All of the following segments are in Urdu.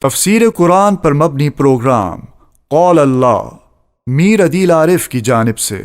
تفسیر قرآن پر مبنی پروگرام قول اللہ میر عدیل عارف کی جانب سے۔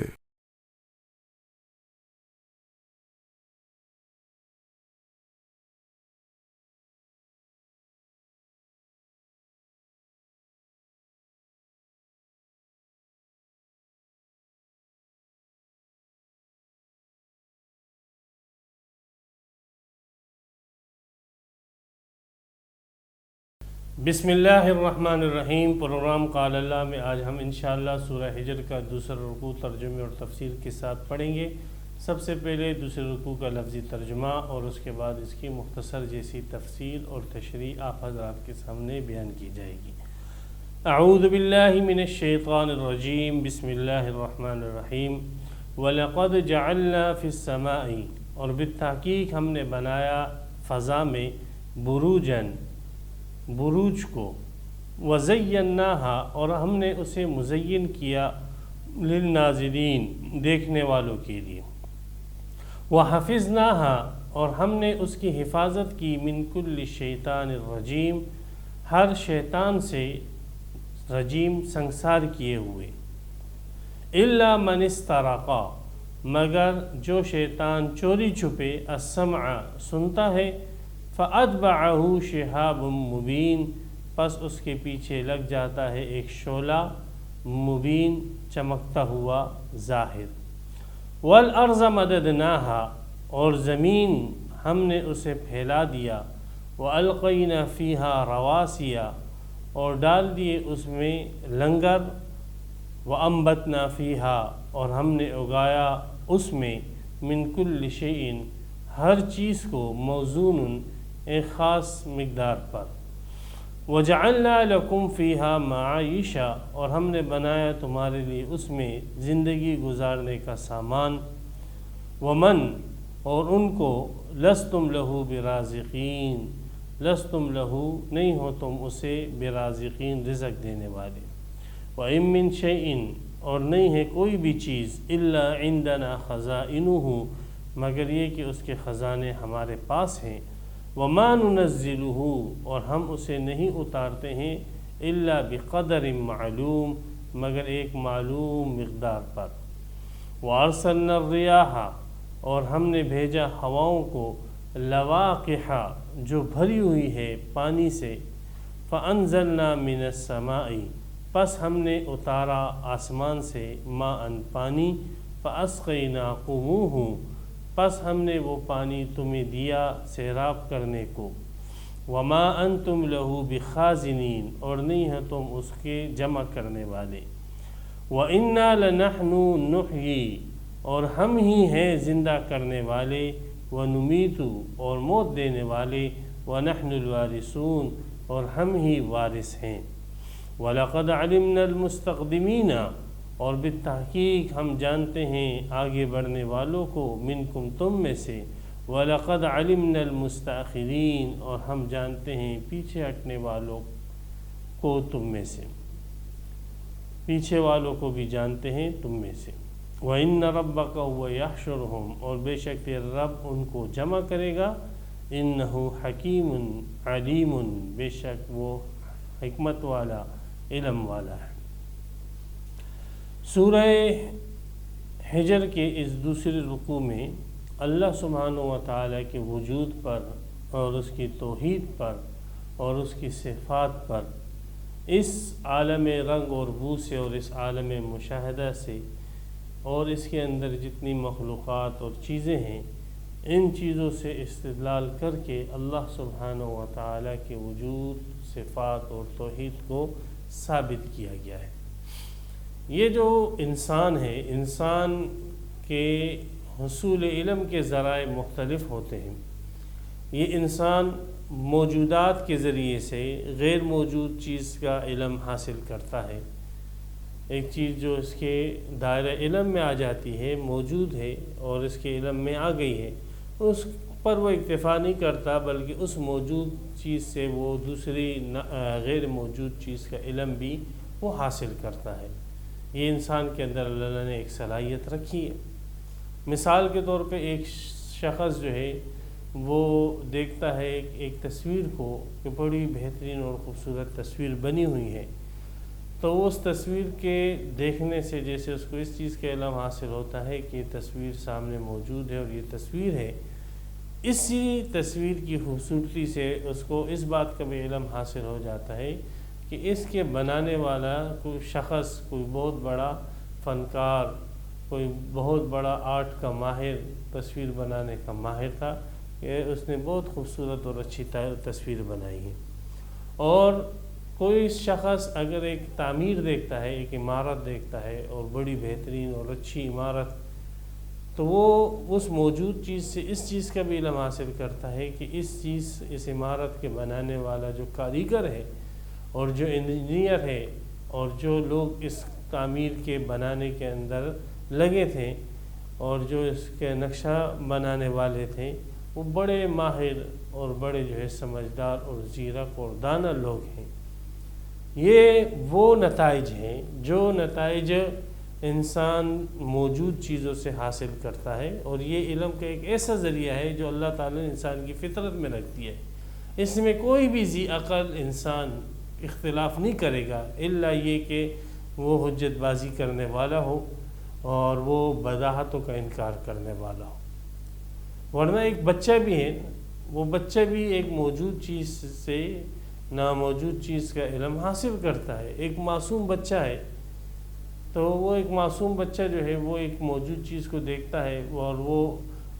بسم اللہ الرحمن الرحیم۔ پروگرام قال اللہ میں آج ہم انشاءاللہ سورہ حجر کا دوسرا رکوع ترجمے اور تفسیر کے ساتھ پڑھیں گے۔ سب سے پہلے دوسرے رکوع کا لفظی ترجمہ اور اس کے بعد اس کی مختصر جیسی تفصیل اور تشریح آپ حضرات کے سامنے بیان کی جائے گی۔ اعوذ باللہ من الشیطان الرجیم، بسم اللہ الرحمن الرحیم۔ وَلَقَدْ جَعَلْنَا فِي السَّمَاءِ، اور بالتحقیق ہم نے بنایا فضا میں بروج کو، وَزَيَّنَّاهَا، اور ہم نے اسے مزین کیا، للناظرین، دیکھنے والوں کے لیے، وَحَفِظْنَاهَا، اور ہم نے اس کی حفاظت کی، من کل شیطان الرجیم، ہر شیطان سے رجیم سنگسار کیے ہوئے، إِلَّا مَنِ اسْتَرَقَ، مگر جو شیطان چوری چھپے، السمع، سنتا ہے، فَأَتْبَعَهُ شِهَابٌ مُبِينٌ، پس اس کے پیچھے لگ جاتا ہے ایک شعلہ مبین، چمکتا ہوا ظاہر۔ وَالْأَرْضَ مَدَدْنَاهَا، اور زمین ہم نے اسے پھیلا دیا، وَأَلْقَيْنَا فِيهَا رَوَاسِيَ، اور ڈال دیے اس میں لنگر، وَأَنبَتْنَا فِيهَا، اور ہم نے اگایا اس میں، من کل شیء، ہر چیز کو، موزون، ایک خاص مقدار پر، وَجَعَلْنَا لَكُمْ فِيهَا مَعَائِشَ، اور ہم نے بنایا تمہارے لیے اس میں زندگی گزارنے کا سامان، وَمَن، اور ان کو، لَسْتُمْ لَهُ بِرَازِقِينَ، لَسْتُمْ لَهُ، نہیں ہو تم اسے، برازقین، رزق دینے والے، وَإِن مِّن شَيْءٍ، اور نہیں ہے کوئی بھی چیز، إِلَّا عِندَنَا خَزَائِنُهُ، مگر یہ کہ اس کے خزانے ہمارے پاس ہیں، وَمَا نُنَزِّلُهُ، اور ہم اسے نہیں اتارتے ہیں، إِلَّا بِقَدَرٍ مَعْلُوم، مگر ایک معلوم مقدار پر، وَأَرْسَلْنَا الرِّيَاحَ، اور ہم نے بھیجا ہواؤں کو، لَوَاقِحَ، جو بھری ہوئی ہے پانی سے، فَأَنزَلْنَا مِنَ السَّمَاءِ، پس ہم نے اتارا آسمان سے، ماءً، پانی، فَأَسْقَيْنَاكُمُوهُ، پس ہم نے وہ پانی تمہیں دیا سیراب کرنے کو، وَمَا أَنْتُمْ لَهُ بِخَازِنِينَ، اور نہیں ہے تم اس کے جمع کرنے والے، وَإِنَّا لَنَحْنُ نُحْيِي، اور ہم ہی ہیں زندہ کرنے والے، وَنُمِيتُ، اور موت دینے والے، وَنَحْنُ الْوَارِثُونَ، اور ہم ہی وارث ہیں، وَلَقَدْ عَلِمْنَا الْمُسْتَقْدِمِينَ، اور بالتحقیق ہم جانتے ہیں آگے بڑھنے والوں کو، منکم، تم میں سے، وَلَقَدْ عَلِمْنَا الْمُسْتَأْخِرِينَ، اور ہم جانتے ہیں پیچھے ہٹنے والوں کو تم میں سے، پیچھے والوں کو بھی جانتے ہیں تم میں سے، وَإِنَّ رَبَّكَ هُوَ يَحْشُرُهُمْ، اور بے شک تیرا رب ان کو جمع کرے گا، إِنَّهُ حَكِيمٌ عَلِيمٌ، بے شک وہ حکمت والا، علم والا ہے۔ سورہ حجر کے اس دوسرے رکوع میں اللہ سبحانہ و تعالیٰ کے وجود پر اور اس کی توحید پر اور اس کی صفات پر، اس عالم رنگ اور بو سے اور اس عالم مشاہدہ سے اور اس کے اندر جتنی مخلوقات اور چیزیں ہیں، ان چیزوں سے استدلال کر کے اللہ سبحانہ و تعالیٰ کے وجود، صفات اور توحید کو ثابت کیا گیا ہے۔ یہ جو انسان ہے، انسان کے حصول علم کے ذرائع مختلف ہوتے ہیں۔ یہ انسان موجودات کے ذریعے سے غیر موجود چیز کا علم حاصل کرتا ہے۔ ایک چیز جو اس کے دائرہ علم میں آ جاتی ہے، موجود ہے اور اس کے علم میں آ گئی ہے، اس پر وہ اکتفا نہیں کرتا، بلکہ اس موجود چیز سے وہ دوسری غیر موجود چیز کا علم بھی وہ حاصل کرتا ہے۔ یہ انسان کے اندر اللہ نے ایک صلاحیت رکھی ہے۔ مثال کے طور پہ ایک شخص جو ہے وہ دیکھتا ہے ایک تصویر کو کہ بڑی بہترین اور خوبصورت تصویر بنی ہوئی ہے، تو اس تصویر کے دیکھنے سے جیسے اس کو اس چیز کا علم حاصل ہوتا ہے کہ یہ تصویر سامنے موجود ہے اور یہ تصویر ہے، اسی تصویر کی خوبصورتی سے اس کو اس بات کا بھی علم حاصل ہو جاتا ہے کہ اس کے بنانے والا کوئی شخص، کوئی بہت بڑا فنکار، کوئی بہت بڑا آرٹ کا ماہر، تصویر بنانے کا ماہر تھا، کہ اس نے بہت خوبصورت اور اچھی تصویر بنائی ہے۔ اور کوئی شخص اگر ایک تعمیر دیکھتا ہے، ایک عمارت دیکھتا ہے اور بڑی بہترین اور اچھی عمارت، تو وہ اس موجود چیز سے اس چیز کا بھی علم حاصل کرتا ہے کہ اس عمارت کے بنانے والا جو کاریگر ہے اور جو انجینئر ہے اور جو لوگ اس تعمیر کے بنانے کے اندر لگے تھے اور جو اس کے نقشہ بنانے والے تھے، وہ بڑے ماہر اور بڑے جو ہے سمجھدار اور زیرک اور دانا لوگ ہیں۔ یہ وہ نتائج ہیں جو نتائج انسان موجود چیزوں سے حاصل کرتا ہے، اور یہ علم کا ایک ایسا ذریعہ ہے جو اللہ تعالیٰ نے انسان کی فطرت میں رکھ دیا ہے۔ اس میں کوئی بھی ذی عقل انسان اختلاف نہیں کرے گا الا یہ کہ وہ حجت بازی کرنے والا ہو اور وہ بداہتوں کا انکار کرنے والا ہو۔ ورنہ ایک بچہ بھی ہے، وہ بچہ بھی ایک موجود چیز سے ناموجود چیز کا علم حاصل کرتا ہے۔ ایک معصوم بچہ ہے، تو وہ ایک معصوم بچہ جو ہے وہ ایک موجود چیز کو دیکھتا ہے، اور وہ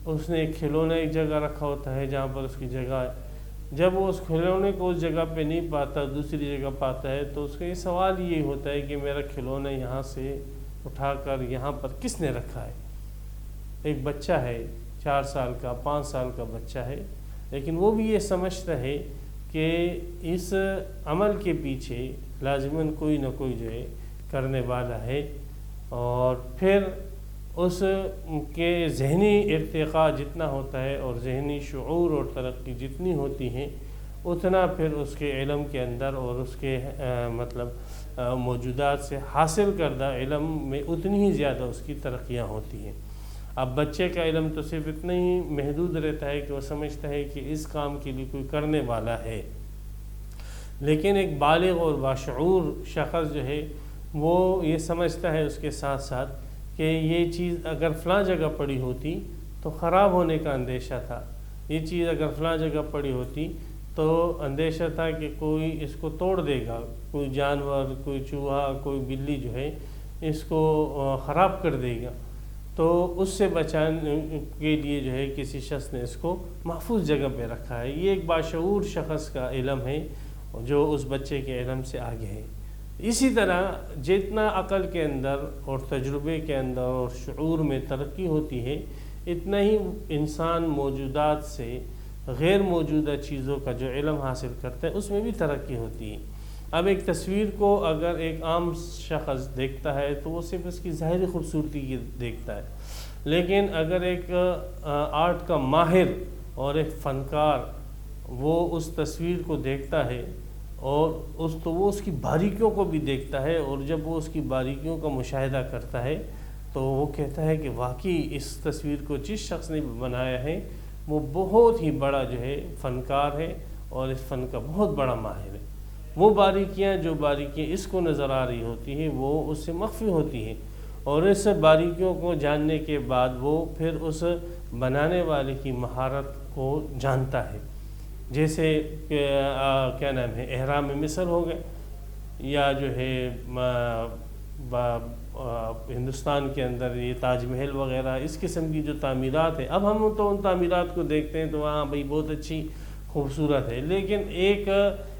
اس نے ایک کھلونا ایک جگہ رکھا ہوتا ہے جہاں پر اس کی جگہ ہے۔ جب وہ اس کھلونے کو اس جگہ پہ نہیں پاتا، دوسری جگہ پاتا ہے، تو اس کا یہ سوال یہ ہوتا ہے کہ میرا کھلونا یہاں سے اٹھا کر یہاں پر کس نے رکھا ہے؟ ایک بچہ ہے، 4 سال کا 5 سال کا بچہ ہے، لیکن وہ بھی یہ سمجھتا ہے کہ اس عمل کے پیچھے لازماً کوئی نہ کوئی جو ہے کرنے والا ہے، اور پھر اس کے ذہنی ارتقاء جتنا ہوتا ہے اور ذہنی شعور اور ترقی جتنی ہوتی ہے، اتنا پھر اس کے علم کے اندر اور اس کے موجودات سے حاصل کردہ علم میں اتنی ہی زیادہ اس کی ترقیاں ہوتی ہیں۔ اب بچے کا علم تو صرف اتنا ہی محدود رہتا ہے کہ وہ سمجھتا ہے کہ اس کام کے لیے کوئی کرنے والا ہے، لیکن ایک بالغ اور باشعور شخص جو ہے وہ یہ سمجھتا ہے اس کے ساتھ ساتھ کہ یہ چیز اگر فلاں جگہ پڑی ہوتی تو خراب ہونے کا اندیشہ تھا، یہ چیز اگر فلاں جگہ پڑی ہوتی تو اندیشہ تھا کہ کوئی اس کو توڑ دے گا، کوئی جانور، کوئی چوہا، کوئی بلی جو ہے اس کو خراب کر دے گا، تو اس سے بچانے کے لیے جو ہے کسی شخص نے اس کو محفوظ جگہ پہ رکھا ہے۔ یہ ایک باشعور شخص کا علم ہے جو اس بچے کے علم سے آگے ہے۔ اسی طرح جتنا عقل کے اندر اور تجربے کے اندر اور شعور میں ترقی ہوتی ہے، اتنا ہی انسان موجودات سے غیر موجودہ چیزوں کا جو علم حاصل کرتا ہے اس میں بھی ترقی ہوتی ہے۔ اب ایک تصویر کو اگر ایک عام شخص دیکھتا ہے تو وہ صرف اس کی ظاہری خوبصورتی کی دیکھتا ہے، لیکن اگر ایک آرٹ کا ماہر اور ایک فنکار وہ اس تصویر کو دیکھتا ہے اور وہ اس کی باریکیوں کو بھی دیکھتا ہے، اور جب وہ اس کی باریکیوں کا مشاہدہ کرتا ہے تو وہ کہتا ہے کہ واقعی اس تصویر کو جس شخص نے بنایا ہے وہ بہت ہی بڑا جو ہے فنکار ہے اور اس فن کا بہت بڑا ماہر ہے۔ وہ باریکیاں جو باریکیاں اس کو نظر آ رہی ہوتی ہیں وہ اس سے مخفی ہوتی ہیں، اور اس باریکیوں کو جاننے کے بعد وہ پھر اس بنانے والے کی مہارت کو جانتا ہے۔ جیسے کیا نام ہے، احرام مصر ہو گئے، یا جو ہے ہندوستان کے اندر یہ تاج محل وغیرہ اس قسم کی جو تعمیرات ہیں، اب ہم تو ان تعمیرات کو دیکھتے ہیں تو وہاں بھئی بہت اچھی خوبصورت ہے، لیکن ایک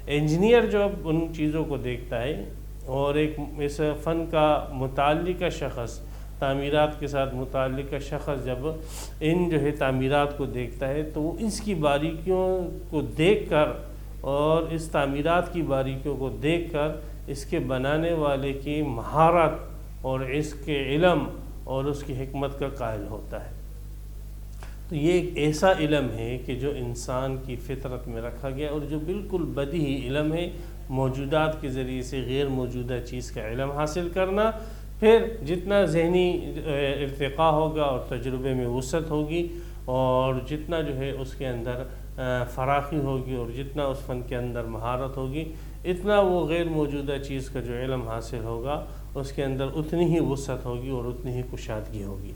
انجینئر جو اب ان چیزوں کو دیکھتا ہے اور ایک اس فن کا متعلقہ شخص، تعمیرات کے ساتھ متعلقہ شخص جب ان جو ہے تعمیرات کو دیکھتا ہے تو وہ اس کی باریکیوں کو دیکھ کر اور اس تعمیرات کی باریکیوں کو دیکھ کر اس کے بنانے والے کی مہارت اور اس کے علم اور اس کی حکمت کا قائل ہوتا ہے۔ تو یہ ایک ایسا علم ہے کہ جو انسان کی فطرت میں رکھا گیا اور جو بالکل بدیہی علم ہے، موجودات کے ذریعے سے غیر موجودہ چیز کا علم حاصل کرنا۔ پھر جتنا ذہنی ارتقاء ہوگا اور تجربے میں وسعت ہوگی، اور جتنا جو ہے اس کے اندر فراخی ہوگی اور جتنا اس فن کے اندر مہارت ہوگی، اتنا وہ غیر موجودہ چیز کا جو علم حاصل ہوگا اس کے اندر اتنی ہی وسعت ہوگی اور اتنی ہی کشادگی ہوگی۔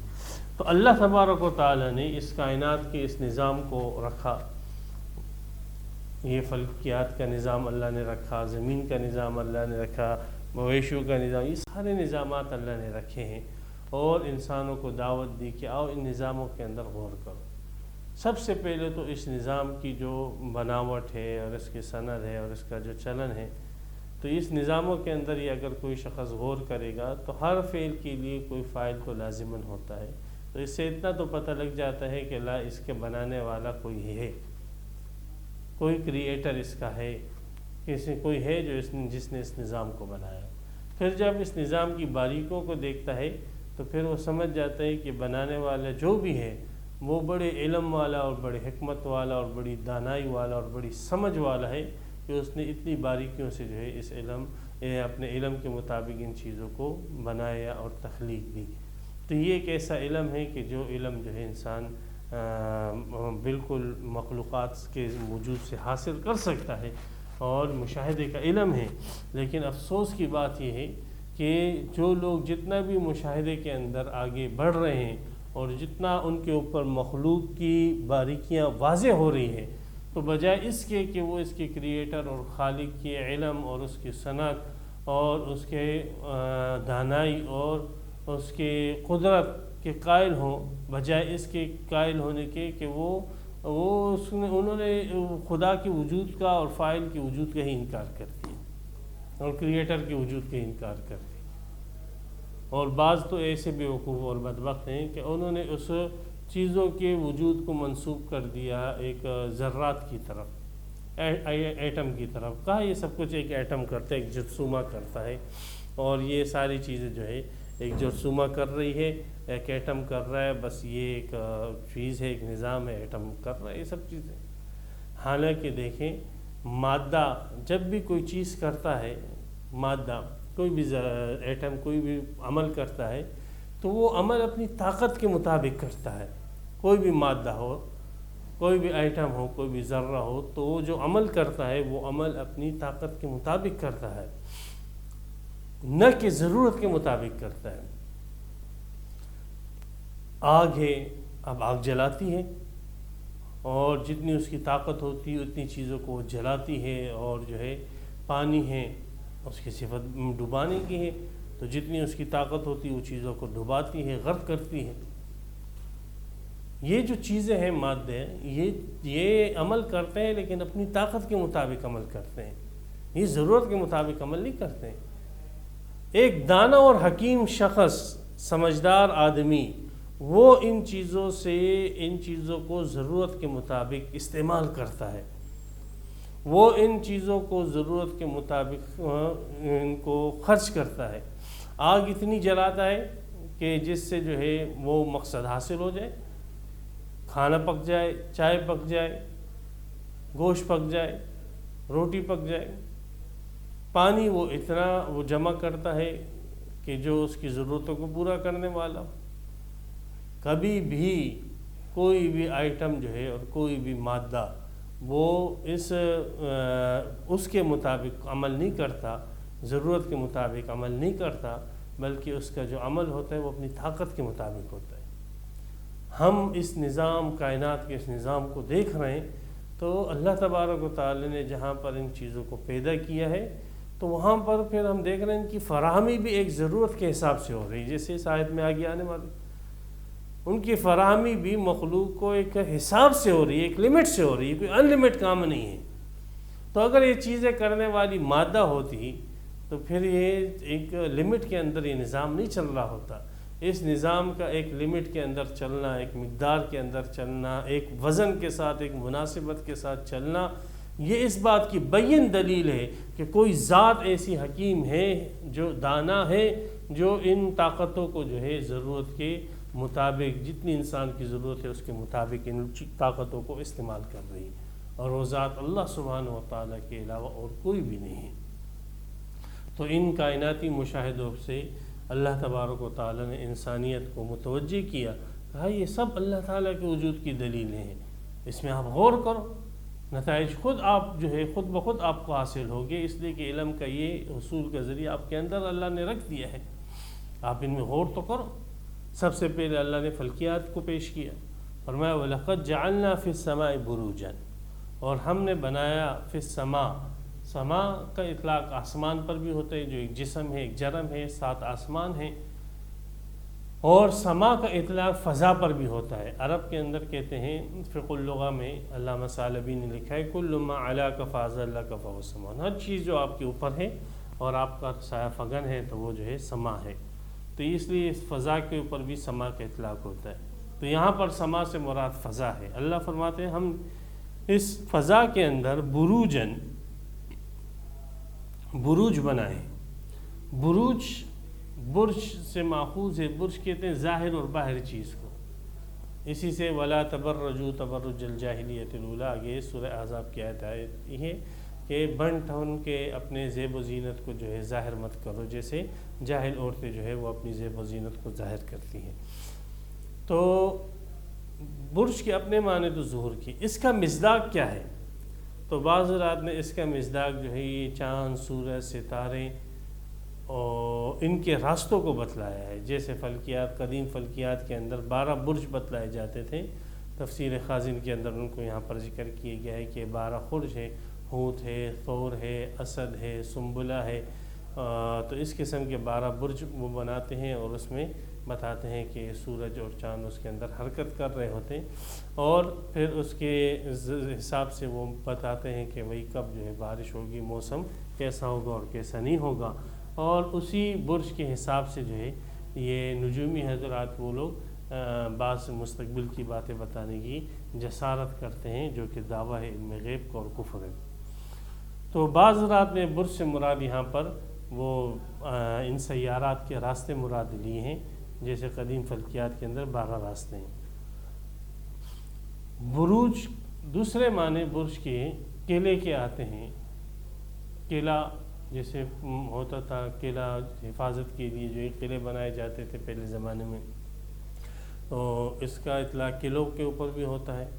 تو اللہ تبارک و تعالیٰ نے اس کائنات کے اس نظام کو رکھا، یہ فلکیات کا نظام اللہ نے رکھا، زمین کا نظام اللہ نے رکھا، مویشیوں کا نظام، یہ سارے نظامات اللہ نے رکھے ہیں، اور انسانوں کو دعوت دی کہ آؤ ان نظاموں کے اندر غور کرو۔ سب سے پہلے تو اس نظام کی جو بناوٹ ہے اور اس کی سند ہے اور اس کا جو چلن ہے، تو اس نظاموں کے اندر یہ اگر کوئی شخص غور کرے گا تو ہر فعل کے لیے کوئی فاعل تو لازماً ہوتا ہے، تو اس سے اتنا تو پتہ لگ جاتا ہے کہ اس کے بنانے والا کوئی ہے، کوئی کریئیٹر اس کا ہے، کوئی ہے جو جس نے اس نظام کو بنایا۔ پھر جب اس نظام کی باریکیوں کو دیکھتا ہے تو پھر وہ سمجھ جاتا ہے کہ بنانے والا جو بھی ہے وہ بڑے علم والا اور بڑے حکمت والا اور بڑی دانائی والا اور بڑی سمجھ والا ہے کہ اس نے اتنی باریکیوں سے جو ہے اس اپنے علم کے مطابق ان چیزوں کو بنایا اور تخلیق دی۔ تو یہ ایک ایسا علم ہے کہ جو علم جو ہے انسان بالکل مخلوقات کے وجود سے حاصل کر سکتا ہے اور مشاہدے کا علم ہے۔ لیکن افسوس کی بات یہ ہے کہ جو لوگ جتنا بھی مشاہدے کے اندر آگے بڑھ رہے ہیں اور جتنا ان کے اوپر مخلوق کی باریکیاں واضح ہو رہی ہیں، تو بجائے اس کے کہ وہ اس کے کریئیٹر اور خالق کے علم اور اس کی صنعت اور اس کے دانائی اور اس کے قدرت کے قائل ہوں، بجائے اس کے قائل ہونے کے کہ انہوں نے خدا کے وجود کا اور فاعل کے وجود کا ہی انکار کر دیا اور کریئیٹر کے وجود کا انکار کر دیا۔ اور بعض تو ایسے بیوقوف اور بدبخت ہیں کہ انہوں نے اس چیزوں کے وجود کو منسوب کر دیا ایک ذرات کی طرف، ایٹم کی طرف، کہا یہ سب کچھ ایک ایٹم کرتا ہے، ایک جرثومہ کرتا ہے، اور یہ ساری چیزیں جو ہے ایک جرثومہ کر رہی ہے، ایک ایٹم کر رہا ہے، بس یہ ایک چیز ہے، ایک نظام ہے، ایٹم کر رہا ہے، یہ سب چیزیں۔ حالانکہ دیکھیں، مادہ جب بھی کوئی چیز کرتا ہے، مادہ کوئی بھی ایٹم کوئی بھی عمل کرتا ہے تو وہ عمل اپنی طاقت کے مطابق کرتا ہے۔ کوئی بھی مادہ ہو، کوئی بھی ایٹم ہو، کوئی بھی ذرہ ہو، تو وہ جو عمل کرتا ہے وہ عمل اپنی طاقت کے مطابق کرتا ہے، نہ کہ ضرورت کے مطابق کرتا ہے۔ آگ ہے، اب آگ جلاتی ہے اور جتنی اس کی طاقت ہوتی ہے اتنی چیزوں کو وہ جلاتی ہے، اور جو ہے پانی ہے، اس کی صفت ڈبانے کی ہے، تو جتنی اس کی طاقت ہوتی ہے وہ چیزوں کو ڈباتی ہے، غرق کرتی ہے۔ یہ جو چیزیں ہیں مادے، یہ عمل کرتے ہیں لیکن اپنی طاقت کے مطابق عمل کرتے ہیں، یہ ضرورت کے مطابق عمل نہیں کرتے ہیں۔ ایک دانا اور حکیم شخص، سمجھدار آدمی، وہ ان چیزوں کو ضرورت کے مطابق استعمال کرتا ہے، وہ ان چیزوں کو ضرورت کے مطابق ان کو خرچ کرتا ہے۔ آگ اتنی جلاتا ہے کہ جس سے جو ہے وہ مقصد حاصل ہو جائے، کھانا پک جائے، چائے پک جائے، گوشت پک جائے، روٹی پک جائے۔ پانی وہ اتنا جمع کرتا ہے کہ جو اس کی ضرورتوں کو پورا کرنے والا۔ کبھی بھی کوئی بھی آئٹم جو ہے اور کوئی بھی مادہ وہ اس کے مطابق عمل نہیں کرتا، ضرورت کے مطابق عمل نہیں کرتا، بلکہ اس کا جو عمل ہوتا ہے وہ اپنی طاقت کے مطابق ہوتا ہے۔ ہم اس نظام کائنات کے اس نظام کو دیکھ رہے ہیں تو اللہ تبارک و تعالی نے جہاں پر ان چیزوں کو پیدا کیا ہے تو وہاں پر پھر ہم دیکھ رہے ہیں ان کی فراہمی بھی ایک ضرورت کے حساب سے ہو رہی ہے، جیسے اس آیت میں آگے آنے والی، ان کی فراہمی بھی مخلوق کو ایک حساب سے ہو رہی ہے، ایک لمٹ سے ہو رہی ہے، کوئی ان لمٹ کام نہیں ہے۔ تو اگر یہ چیزیں کرنے والی مادہ ہوتی تو پھر یہ ایک لمٹ کے اندر یہ نظام نہیں چل رہا ہوتا۔ اس نظام کا ایک لمٹ کے اندر چلنا، ایک مقدار کے اندر چلنا، ایک وزن کے ساتھ، ایک مناسبت کے ساتھ چلنا، یہ اس بات کی بین دلیل ہے کہ کوئی ذات ایسی حکیم ہے، جو دانا ہے، جو ان طاقتوں کو جو ہے ضرورت کے مطابق، جتنی انسان کی ضرورت ہے اس کے مطابق ان طاقتوں کو استعمال کر رہی ہے، اور وہ ذات اللہ سبحانہ و تعالیٰ کے علاوہ اور کوئی بھی نہیں ہے۔ تو ان کائناتی مشاہدوں سے اللہ تبارک و تعالیٰ نے انسانیت کو متوجہ کیا کہا یہ سب اللہ تعالیٰ کے وجود کی دلیلیں ہیں، اس میں آپ غور کرو، نتائج خود آپ جو ہے خود بخود آپ کو حاصل ہوگے، اس لیے کہ علم کا یہ حصول کا ذریعہ آپ کے اندر اللہ نے رکھ دیا ہے، آپ ان میں غور تو کرو۔ سب سے پہلے اللہ نے فلکیات کو پیش کیا، فرمایا وَلَقَدْ جَعَلْنَا فِي السَّمَاءِ بُرُوجًا، اور ہم نے بنایا فی السماء، سما کا اطلاق آسمان پر بھی ہوتا ہے جو ایک جسم ہے، ایک جرم ہے، 7 آسمان ہیں، اور سما کا اطلاق فضا پر بھی ہوتا ہے۔ عرب کے اندر کہتے ہیں فقہ اللغہ میں علامہ ثعلبی نے لکھا ہے کل ما علاک فاضل لک فهو سما، ہر چیز جو آپ کے اوپر ہے اور آپ کا سایہ فگن ہے تو وہ جو ہے سما ہے، تو اس لیے اس فضا کے اوپر بھی سما کا اطلاق ہوتا ہے۔ تو یہاں پر سما سے مراد فضا ہے۔ اللہ فرماتے ہیں ہم اس فضا کے اندر بروج بنائے۔ بروج برج سے ماخوذ ہے، برج کہتے ہیں ظاہر اور باہر چیز کو، اسی سے ولا تبرجوا تبرج الجاہلیت الاولی، آگے سورہ احزاب کی آیت یہ ہے کہ بن ٹھن کے اپنے زیب و زینت کو جو ہے ظاہر مت کرو، جیسے جاہل عورتیں جو ہے وہ اپنی زیب و زینت کو ظاہر کرتی ہیں۔ تو برج کے اپنے معنی تو ظہور کی، اس کا مصداق کیا ہے؟ تو بعض رات نے اس کا مصداق جو ہے یہ چاند، سورج، ستارے اور ان کے راستوں کو بتلایا ہے۔ جیسے فلکیات، قدیم فلکیات کے اندر 12 برج بتلائے جاتے تھے، تفسیر خازن کے اندر ان کو یہاں پر ذکر کیا گیا ہے کہ 12 برج ہے، ہوت ہے، ثور ہے، اسد ہے، سنبلہ ہے، تو اس قسم کے 12 برج وہ بناتے ہیں اور اس میں بتاتے ہیں کہ سورج اور چاند اس کے اندر حرکت کر رہے ہوتے ہیں، اور پھر اس کے حساب سے وہ بتاتے ہیں کہ وہی کب جو ہے بارش ہوگی، موسم کیسا ہوگا اور کیسا نہیں ہوگا، اور اسی برج کے حساب سے جو ہے یہ نجومی حضرات وہ لوگ بعض مستقبل کی باتیں بتانے کی جسارت کرتے ہیں، جو کہ دعویٰ ہے علم غیب کا اور کفر ہے۔ تو بعض رات میں برج سے مراد یہاں پر وہ ان سیارات کے راستے مراد لیے ہیں، جیسے قدیم فلکیات کے اندر 12 راستے ہیں۔ بروج دوسرے معنی برج کے قلعے کے آتے ہیں، قلعہ جیسے ہوتا تھا، قلعہ حفاظت کے لیے جو قلعے بنائے جاتے تھے پہلے زمانے میں، تو اس کا اطلاق قلعوں کے اوپر بھی ہوتا ہے۔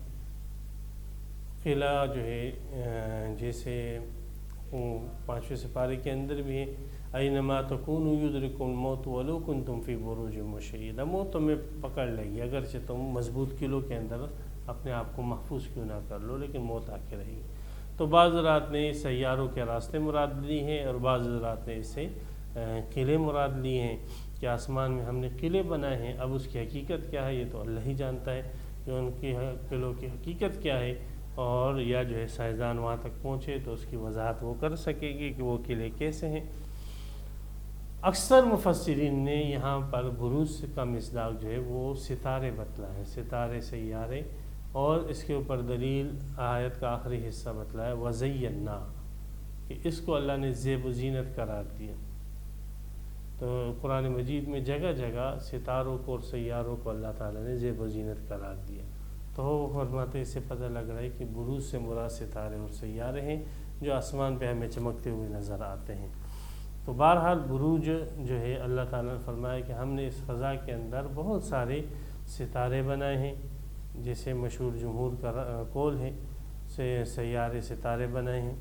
قلعہ جو ہے جیسے 5ویں سپارے کے اندر بھی ہے اینما تکونوا یدرککم الموت ولو کنتم فی بروج مشیدہ، موت تمہیں پکڑ لے گی اگرچہ تم مضبوط قلعوں کے اندر اپنے آپ کو محفوظ کیوں نہ کر لو، لیکن موت آ کے رہے گی۔ تو بعض حضرات نے سیاروں کے راستے مراد لیے ہیں، اور بعض حضرات نے اس سے قلعے مراد لیے ہیں کہ آسمان میں ہم نے قلعے بنائے ہیں۔ اب اس کی حقیقت کیا ہے یہ تو اللہ ہی جانتا ہے کہ ان کی قلعوں کی حقیقت کیا ہے، اور یا جو ہے سائنسدان وہاں تک پہنچے تو اس کی وضاحت وہ کر سکے گی کہ وہ قلعے کیسے ہیں۔ اکثر مفسرین نے یہاں پر بروج کا مصداق جو ہے وہ ستارے بتلا ہے، ستارے، سیارے، اور اس کے اوپر دلیل آیت کا آخری حصہ بتلایا وَزَيَّنَّا، کہ اس کو اللہ نے زیب و زینت قرار دیا۔ تو قرآن مجید میں جگہ جگہ ستاروں کو اور سیاروں کو اللہ تعالیٰ نے زیب و زینت قرار دیا، تو وہ فرماتے اس سے پتہ لگ رہا ہے کہ بروج سے مراد ستارے اور سیارے ہیں جو آسمان پہ ہمیں چمکتے ہوئے نظر آتے ہیں۔ تو بہرحال بروج جو ہے اللہ تعالیٰ نے فرمایا کہ ہم نے اس فضا کے اندر بہت سارے ستارے بنائے ہیں، جیسے مشہور جمہور کا قول ہے سیارے ستارے بنائے ہیں،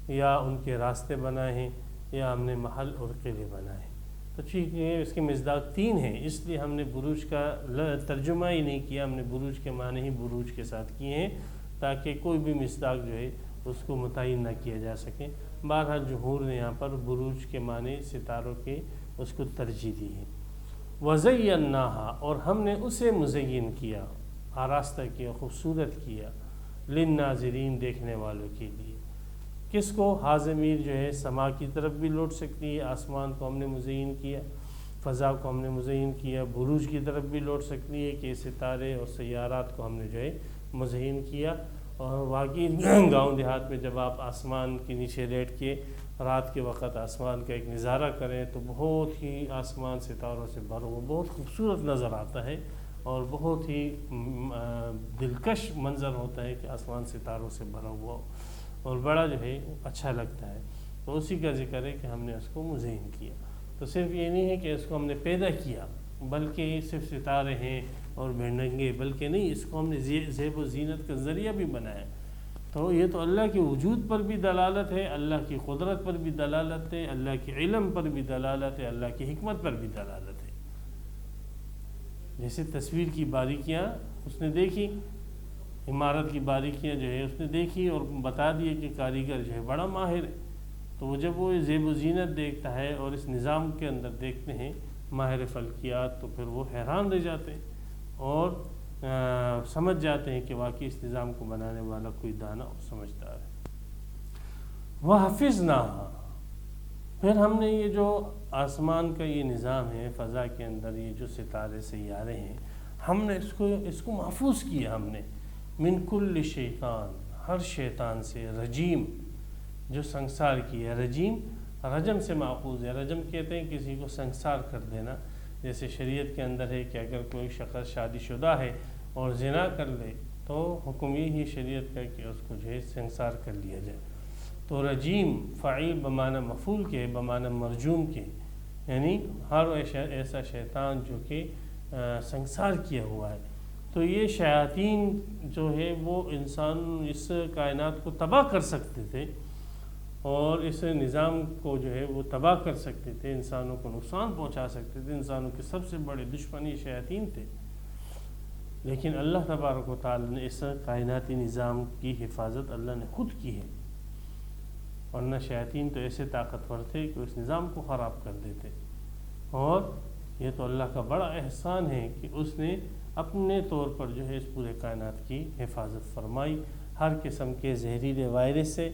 یا ان کے راستے بنائے ہیں، یا ہم نے محل اور قلعے بنائے ہیں۔ تو ٹھیک ہے، اس کے مصداق 3 ہیں، اس لیے ہم نے بروج کا ترجمہ ہی نہیں کیا، ہم نے بروج کے معنی ہی بروج کے ساتھ کیے ہیں تاکہ کوئی بھی مصداق جو ہے اس کو متعین نہ کیا جا سکے۔ بہرحال جمہور نے یہاں پر بروج کے معنی ستاروں کے اس کو ترجیح دی ہے۔ وَزَيَّنَّاهَا، اور ہم نے اسے مزین کیا، آراستہ کیا، خوبصورت کیا، للناظرین، دیکھنے والوں کے لیے۔ کس کو؟ حاضمیر جو ہے سما کی طرف بھی لوٹ سکتی ہے، آسمان کو ہم نے مزین کیا، فضا کو ہم نے مزین کیا، بروج کی طرف بھی لوٹ سکتی ہے کہ ستارے اور سیارات کو ہم نے جو ہے مزین کیا۔ اور واقعی گاؤں دیہات میں جب آپ آسمان کے نیچے لیٹ کے رات کے وقت آسمان کا ایک نظارہ کریں تو بہت ہی آسمان ستاروں سے بھرا ہوا بہت خوبصورت نظر آتا ہے، اور بہت ہی دلکش منظر ہوتا ہے کہ آسمان ستاروں سے بھرا ہوا، اور بڑا جو ہے اچھا لگتا ہے۔ تو اسی کا ذکر ہے کہ ہم نے اس کو مزین کیا۔ تو صرف یہ نہیں ہے کہ اس کو ہم نے پیدا کیا، بلکہ صرف ستارے ہیں، اور بھیڑنگے، بلکہ نہیں، اس کو ہم نے زیب و زینت کا ذریعہ بھی بنایا۔ تو یہ تو اللہ کے وجود پر بھی دلالت ہے، اللہ کی قدرت پر بھی دلالت ہے، اللہ کے علم پر بھی دلالت ہے، اللہ کی حکمت پر بھی دلالت ہے۔ جیسے تصویر کی باریکیاں اس نے دیکھی، عمارت کی باریکیاں جو ہے اس نے دیکھی اور بتا دیے کہ کاریگر جو ہے بڑا ماہر ہے۔ تو وہ جب وہ زیب و زینت دیکھتا ہے اور اس نظام کے اندر دیکھتے ہیں ماہر فلکیات، تو پھر وہ حیران رہ جاتے ہیں اور سمجھ جاتے ہیں کہ واقعی اس نظام کو بنانے والا کوئی دانا اور سمجھدار ہے۔ وَحَفِظْنَاهَا، پھر ہم نے یہ جو آسمان کا یہ نظام ہے، فضا کے اندر یہ جو ستارے سیارے ہیں، ہم نے اس کو محفوظ کیا، ہم نے من کل شیطان، ہر شیطان سے، رجیم جو سنسار کیا۔ رجیم رجم سے ماخوذ ہے، رجم کہتے ہیں کسی کو سنسار کر دینا۔ جیسے شریعت کے اندر ہے کہ اگر کوئی شخص شادی شدہ ہے اور زنا کر لے تو حکم یہی شریعت کا کہ اس کو جو ہے سنسار کر لیا جائے۔ تو رجیم فعیل بمعنی مفعول کے، بمعنی مرجوم کے، یعنی ہر ایسا شیطان جو کہ سنسار کیا ہوا ہے۔ تو یہ شیاطین جو ہے وہ انسان اس کائنات کو تباہ کر سکتے تھے اور اس نظام کو جو ہے وہ تباہ کر سکتے تھے، انسانوں کو نقصان پہنچا سکتے تھے۔ انسانوں کے سب سے بڑے دشمنی شیاطین تھے، لیکن اللہ تبارک و تعالی نے اس کائناتی نظام کی حفاظت اللہ نے خود کی ہے، ورنہ شیاطین تو ایسے طاقتور تھے کہ اس نظام کو خراب کر دیتے۔ اور یہ تو اللہ کا بڑا احسان ہے کہ اس نے اپنے طور پر جو ہے اس پورے کائنات کی حفاظت فرمائی، ہر قسم کے زہریلے وائرس سے،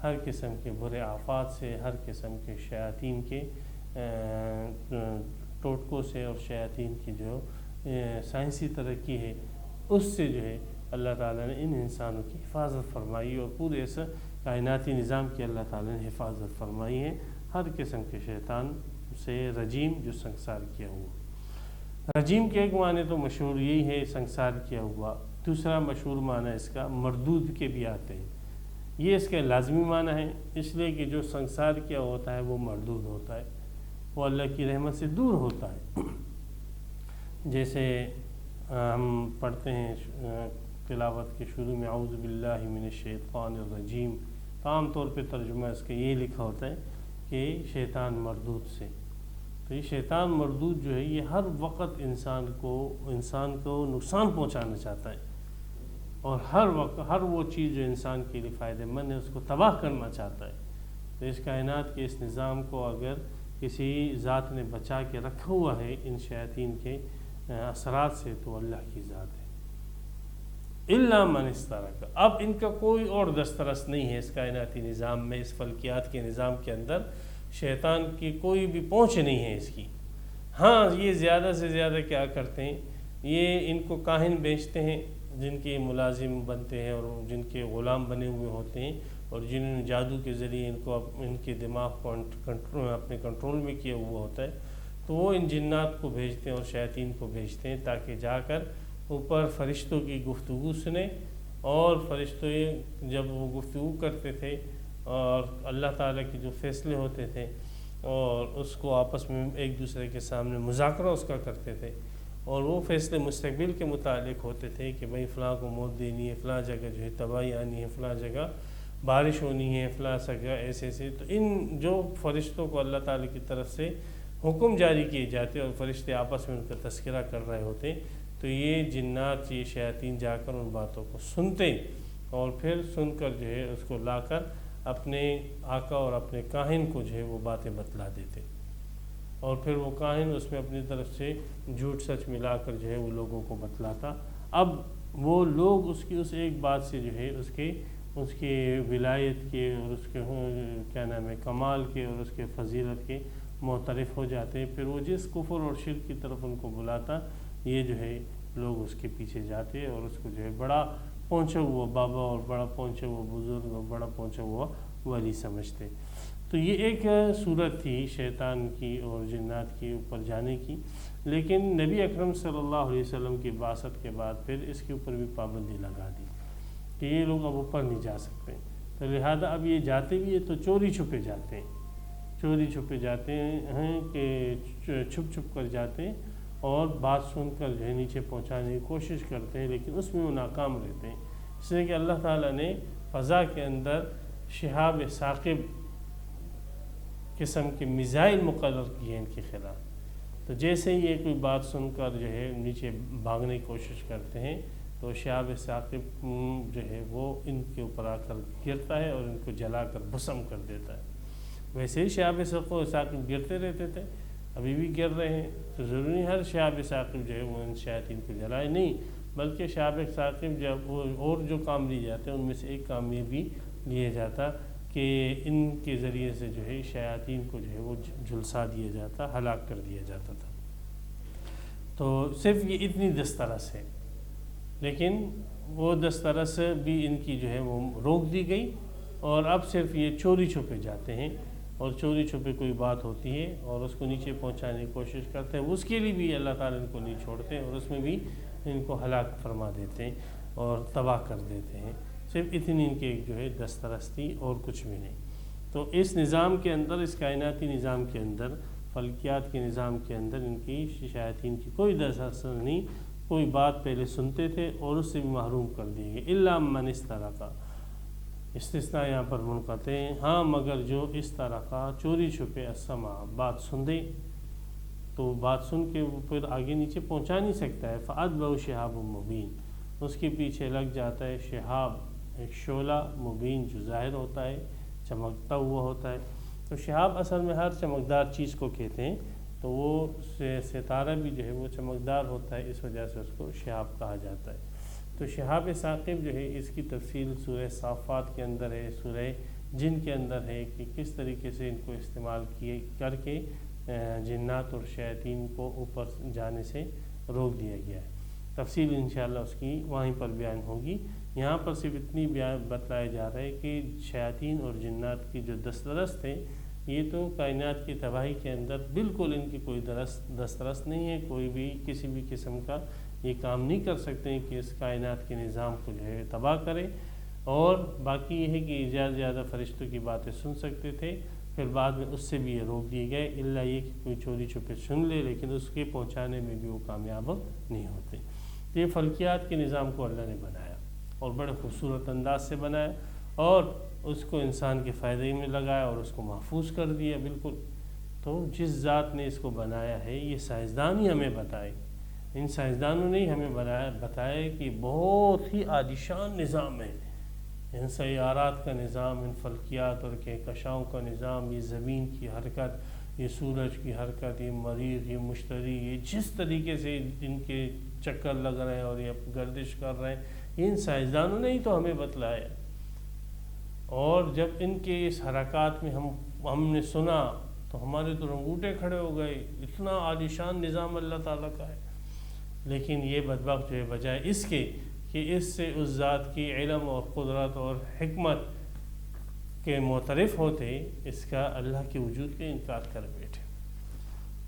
ہر قسم کے برے آفات سے، ہر قسم کے شیاطین کے ٹوٹکوں سے، اور شیاطین کی جو سائنسی ترقی ہے اس سے جو ہے اللہ تعالیٰ نے ان انسانوں کی حفاظت فرمائی، اور پورے اس کائناتی نظام کی اللہ تعالیٰ نے حفاظت فرمائی ہے ہر قسم کے شیطان سے، رجیم جو سنسار کیا ہوا۔ رجیم کے ایک معنی تو مشہور یہی ہے سنسار کیا ہوا، دوسرا مشہور معنی اس کا مردود کے بھی آتے ہیں۔ یہ اس کا لازمی معنی ہے، اس لیے کہ جو سنسار کیا ہوتا ہے وہ مردود ہوتا ہے، وہ اللہ کی رحمت سے دور ہوتا ہے۔ جیسے ہم پڑھتے ہیں تلاوت کے شروع میں اعوذ باللہ من الشیطان الرجیم، عام طور پہ ترجمہ اس کا یہ لکھا ہوتا ہے کہ شیطان مردود سے۔ تو یہ شیطان مردود جو ہے یہ ہر وقت انسان کو نقصان پہنچانا چاہتا ہے، اور ہر وقت ہر وہ چیز جو انسان کے لیے فائدہ مند ہے اس کو تباہ کرنا چاہتا ہے۔ تو اس کائنات کے اس نظام کو اگر کسی ذات نے بچا کے رکھا ہوا ہے ان شیاطین کے اثرات سے، تو اللہ کی ذات ہے۔ الا من استرک، اب ان کا کوئی اور دسترس نہیں ہے اس کائناتی نظام میں، اس فلکیات کے نظام کے اندر شیطان کی کوئی بھی پہنچ نہیں ہے اس کی۔ ہاں یہ زیادہ سے زیادہ کیا کرتے ہیں، یہ ان کو کاہن بیچتے ہیں جن کے ملازم بنتے ہیں اور جن کے غلام بنے ہوئے ہوتے ہیں، اور جنہوں نے جادو کے ذریعے ان کے دماغ کو اپنے کنٹرول میں کیا ہوا ہوتا ہے، تو وہ ان جنات کو بھیجتے ہیں اور شیاطین کو بھیجتے ہیں تاکہ جا کر اوپر فرشتوں کی گفتگو سنیں، اور فرشتے جب وہ گفتگو کرتے تھے اور اللہ تعالیٰ کے جو فیصلے ہوتے تھے اور اس کو آپس میں ایک دوسرے کے سامنے مذاکرہ اس کا کرتے تھے، اور وہ فیصلے مستقبل کے متعلق ہوتے تھے کہ بھئی فلاں کو موت دینی ہے، فلاں جگہ جو ہے تباہی آنی ہے، فلاں جگہ بارش ہونی ہے، فلاں جگہ ایسے۔ تو ان جو فرشتوں کو اللہ تعالیٰ کی طرف سے حکم جاری کیے جاتے اور فرشتے آپس میں ان کا تذکرہ کر رہے ہوتے، تو یہ جنات، یہ شیاطین جا کر ان باتوں کو سنتے، اور پھر سن کر جو ہے اس کو لا کر اپنے آقا اور اپنے کاہن کو جو ہے وہ باتیں بتلا دیتے، اور پھر وہ کاہن اس میں اپنی طرف سے جھوٹ سچ ملا کر جو ہے وہ لوگوں کو بتلاتا۔ اب وہ لوگ اس ایک بات سے جو ہے اس کے ولایت کے اور اس کے کیا نام ہے کمال کے اور اس کے فضیلت کے معترف ہو جاتے ہیں، پھر وہ جس کفر اور شرک کی طرف ان کو بلاتا، یہ جو ہے لوگ اس کے پیچھے جاتے اور اس کو جو ہے بڑا پہنچا ہوا بابا اور بڑا پہنچا ہوا بزرگ اور بڑا پہنچا ہوا ولی سمجھتے۔ تو یہ ایک صورت تھی شیطان کی اور جنات کی اوپر جانے کی، لیکن نبی اکرم صلی اللہ علیہ وسلم کی بعثت کے بعد پھر اس کے اوپر بھی پابندی لگا دی کہ یہ لوگ اب اوپر نہیں جا سکتے، تو لہذا اب یہ جاتے بھی ہیں تو چوری چھپے جاتے ہیں، چوری چھپے جاتے ہیں کہ چھپ چھپ کر جاتے ہیں، اور بات سن کر جو ہے نیچے پہنچانے کی کوشش کرتے ہیں، لیکن اس میں وہ ناکام رہتے ہیں، اس لیے کہ اللہ تعالیٰ نے فضا کے اندر شہاب ثاقب قسم کے میزائل مقرر کیے ہیں ان کے خلاف۔ تو جیسے ہی یہ کوئی بات سن کر جو ہے نیچے بھاگنے کی کوشش کرتے ہیں تو شہاب ثاقب جو ہے وہ ان کے اوپر آ کر گرتا ہے اور ان کو جلا کر بھسم کر دیتا ہے۔ ویسے ہی شہاب ثاقب گرتے رہتے تھے، ابھی بھی گر رہے ہیں، تو ضروری نہیں ہر شہاب ثاقب جو ہے وہ ان شیاطین کو جلائے، نہیں، بلکہ شہاب ثاقب جب وہ اور جو کام لیے جاتے ہیں ان میں سے ایک کام یہ بھی لیا جاتا کہ ان کے ذریعے سے جو ہے شیاطین کو جو ہے وہ جھلسا دیا جاتا، ہلاک کر دیا جاتا تھا۔ تو صرف یہ اتنی دسترس ہے، لیکن وہ دسترس بھی ان کی جو ہے وہ روک دی گئی، اور اب صرف یہ چوری چھپے جاتے ہیں، اور چوری چھپے کوئی بات ہوتی ہے اور اس کو نیچے پہنچانے کی کوشش کرتے ہیں، اس کے لیے بھی اللہ تعالیٰ ان کو نہیں چھوڑتے، اور اس میں بھی ان کو ہلاک فرما دیتے ہیں اور تباہ کر دیتے ہیں۔ صرف اتنی ان کے جو ہے دسترس تھی اور کچھ بھی نہیں۔ تو اس نظام کے اندر، اس کائناتی نظام کے اندر، فلکیات کے نظام کے اندر ان کی شیاطین کی کوئی دسترس نہیں، کوئی بات پہلے سنتے تھے اور اس سے بھی محروم کر دیے گئے۔ الا من استرقا، استثناء یہاں پر منقطع ہیں، ہاں مگر جو اس طرح کا چوری چھپے السمع، بات سن دے، تو بات سن کے وہ پھر آگے نیچے پہنچا نہیں سکتا ہے، فأتبعہ شہاب مبین، اس کے پیچھے لگ جاتا ہے شہاب، ایک شعلہ مبین جو ظاہر ہوتا ہے، چمکتا ہوا ہوتا ہے۔ تو شہاب اصل میں ہر چمکدار چیز کو کہتے ہیں، تو وہ ستارہ بھی جو ہے وہ چمکدار ہوتا ہے، اس وجہ سے اس کو شہاب کہا جاتا ہے۔ تو شہاب ثاقب جو ہے اس کی تفصیل سورہ صافات کے اندر ہے، سورہ جن کے اندر ہے کہ کس طریقے سے ان کو استعمال کیے کر کے جنات اور شیاطین کو اوپر جانے سے روک دیا گیا ہے۔ تفصیل انشاءاللہ اس کی وہیں پر بیان ہوگی، یہاں پر صرف اتنی بیان بتلایا جا رہا ہے کہ شیاطین اور جنات کی جو دسترس تھے، یہ تو کائنات کی تباہی کے اندر بالکل ان کی کوئی دسترس نہیں ہے، کوئی بھی کسی بھی قسم کا یہ کام نہیں کر سکتے ہیں کہ اس کائنات کے نظام کو جو ہے تباہ کرے، اور باقی یہ ہے کہ زیادہ فرشتوں کی باتیں سن سکتے تھے، پھر بعد میں اس سے بھی یہ روک دیے گئے، الا یہ کہ کوئی چوری چھپے سن لے، لیکن اس کے پہنچانے میں بھی وہ کامیاب نہیں ہوتے۔ یہ فلکیات کے نظام کو اللہ نے بنایا اور بڑے خوبصورت انداز سے بنایا، اور اس کو انسان کے فائدے میں لگایا اور اس کو محفوظ کر دیا بالکل۔ تو جس ذات نے اس کو بنایا ہے، یہ سائنسدان ہی ہمیں بتائے، ان سائنسدانوں نے ہی ہمیں بتایا کہ بہت ہی عالیشان نظام ہے، ان سیارات کا نظام، ان فلکیات اور کہکشاؤں کا نظام، یہ زمین کی حرکت، یہ سورج کی حرکت، یہ مریخ، یہ مشتری، یہ جس طریقے سے ان کے چکر لگ رہے ہیں اور یہ گردش کر رہے ہیں، ان سائنسدانوں نے ہی تو ہمیں بتلایا۔ اور جب ان کے اس حرکات میں ہم نے سنا تو ہمارے تو رنگوٹے کھڑے ہو گئے، اتنا عالیشان نظام اللہ تعالیٰ کا ہے۔ لیکن یہ بدبخت جو ہے بجائے اس کے کہ اس سے اس ذات کی علم اور قدرت اور حکمت کے معترف ہوتے، اس کا اللہ کے وجود کا انکار کر بیٹھے۔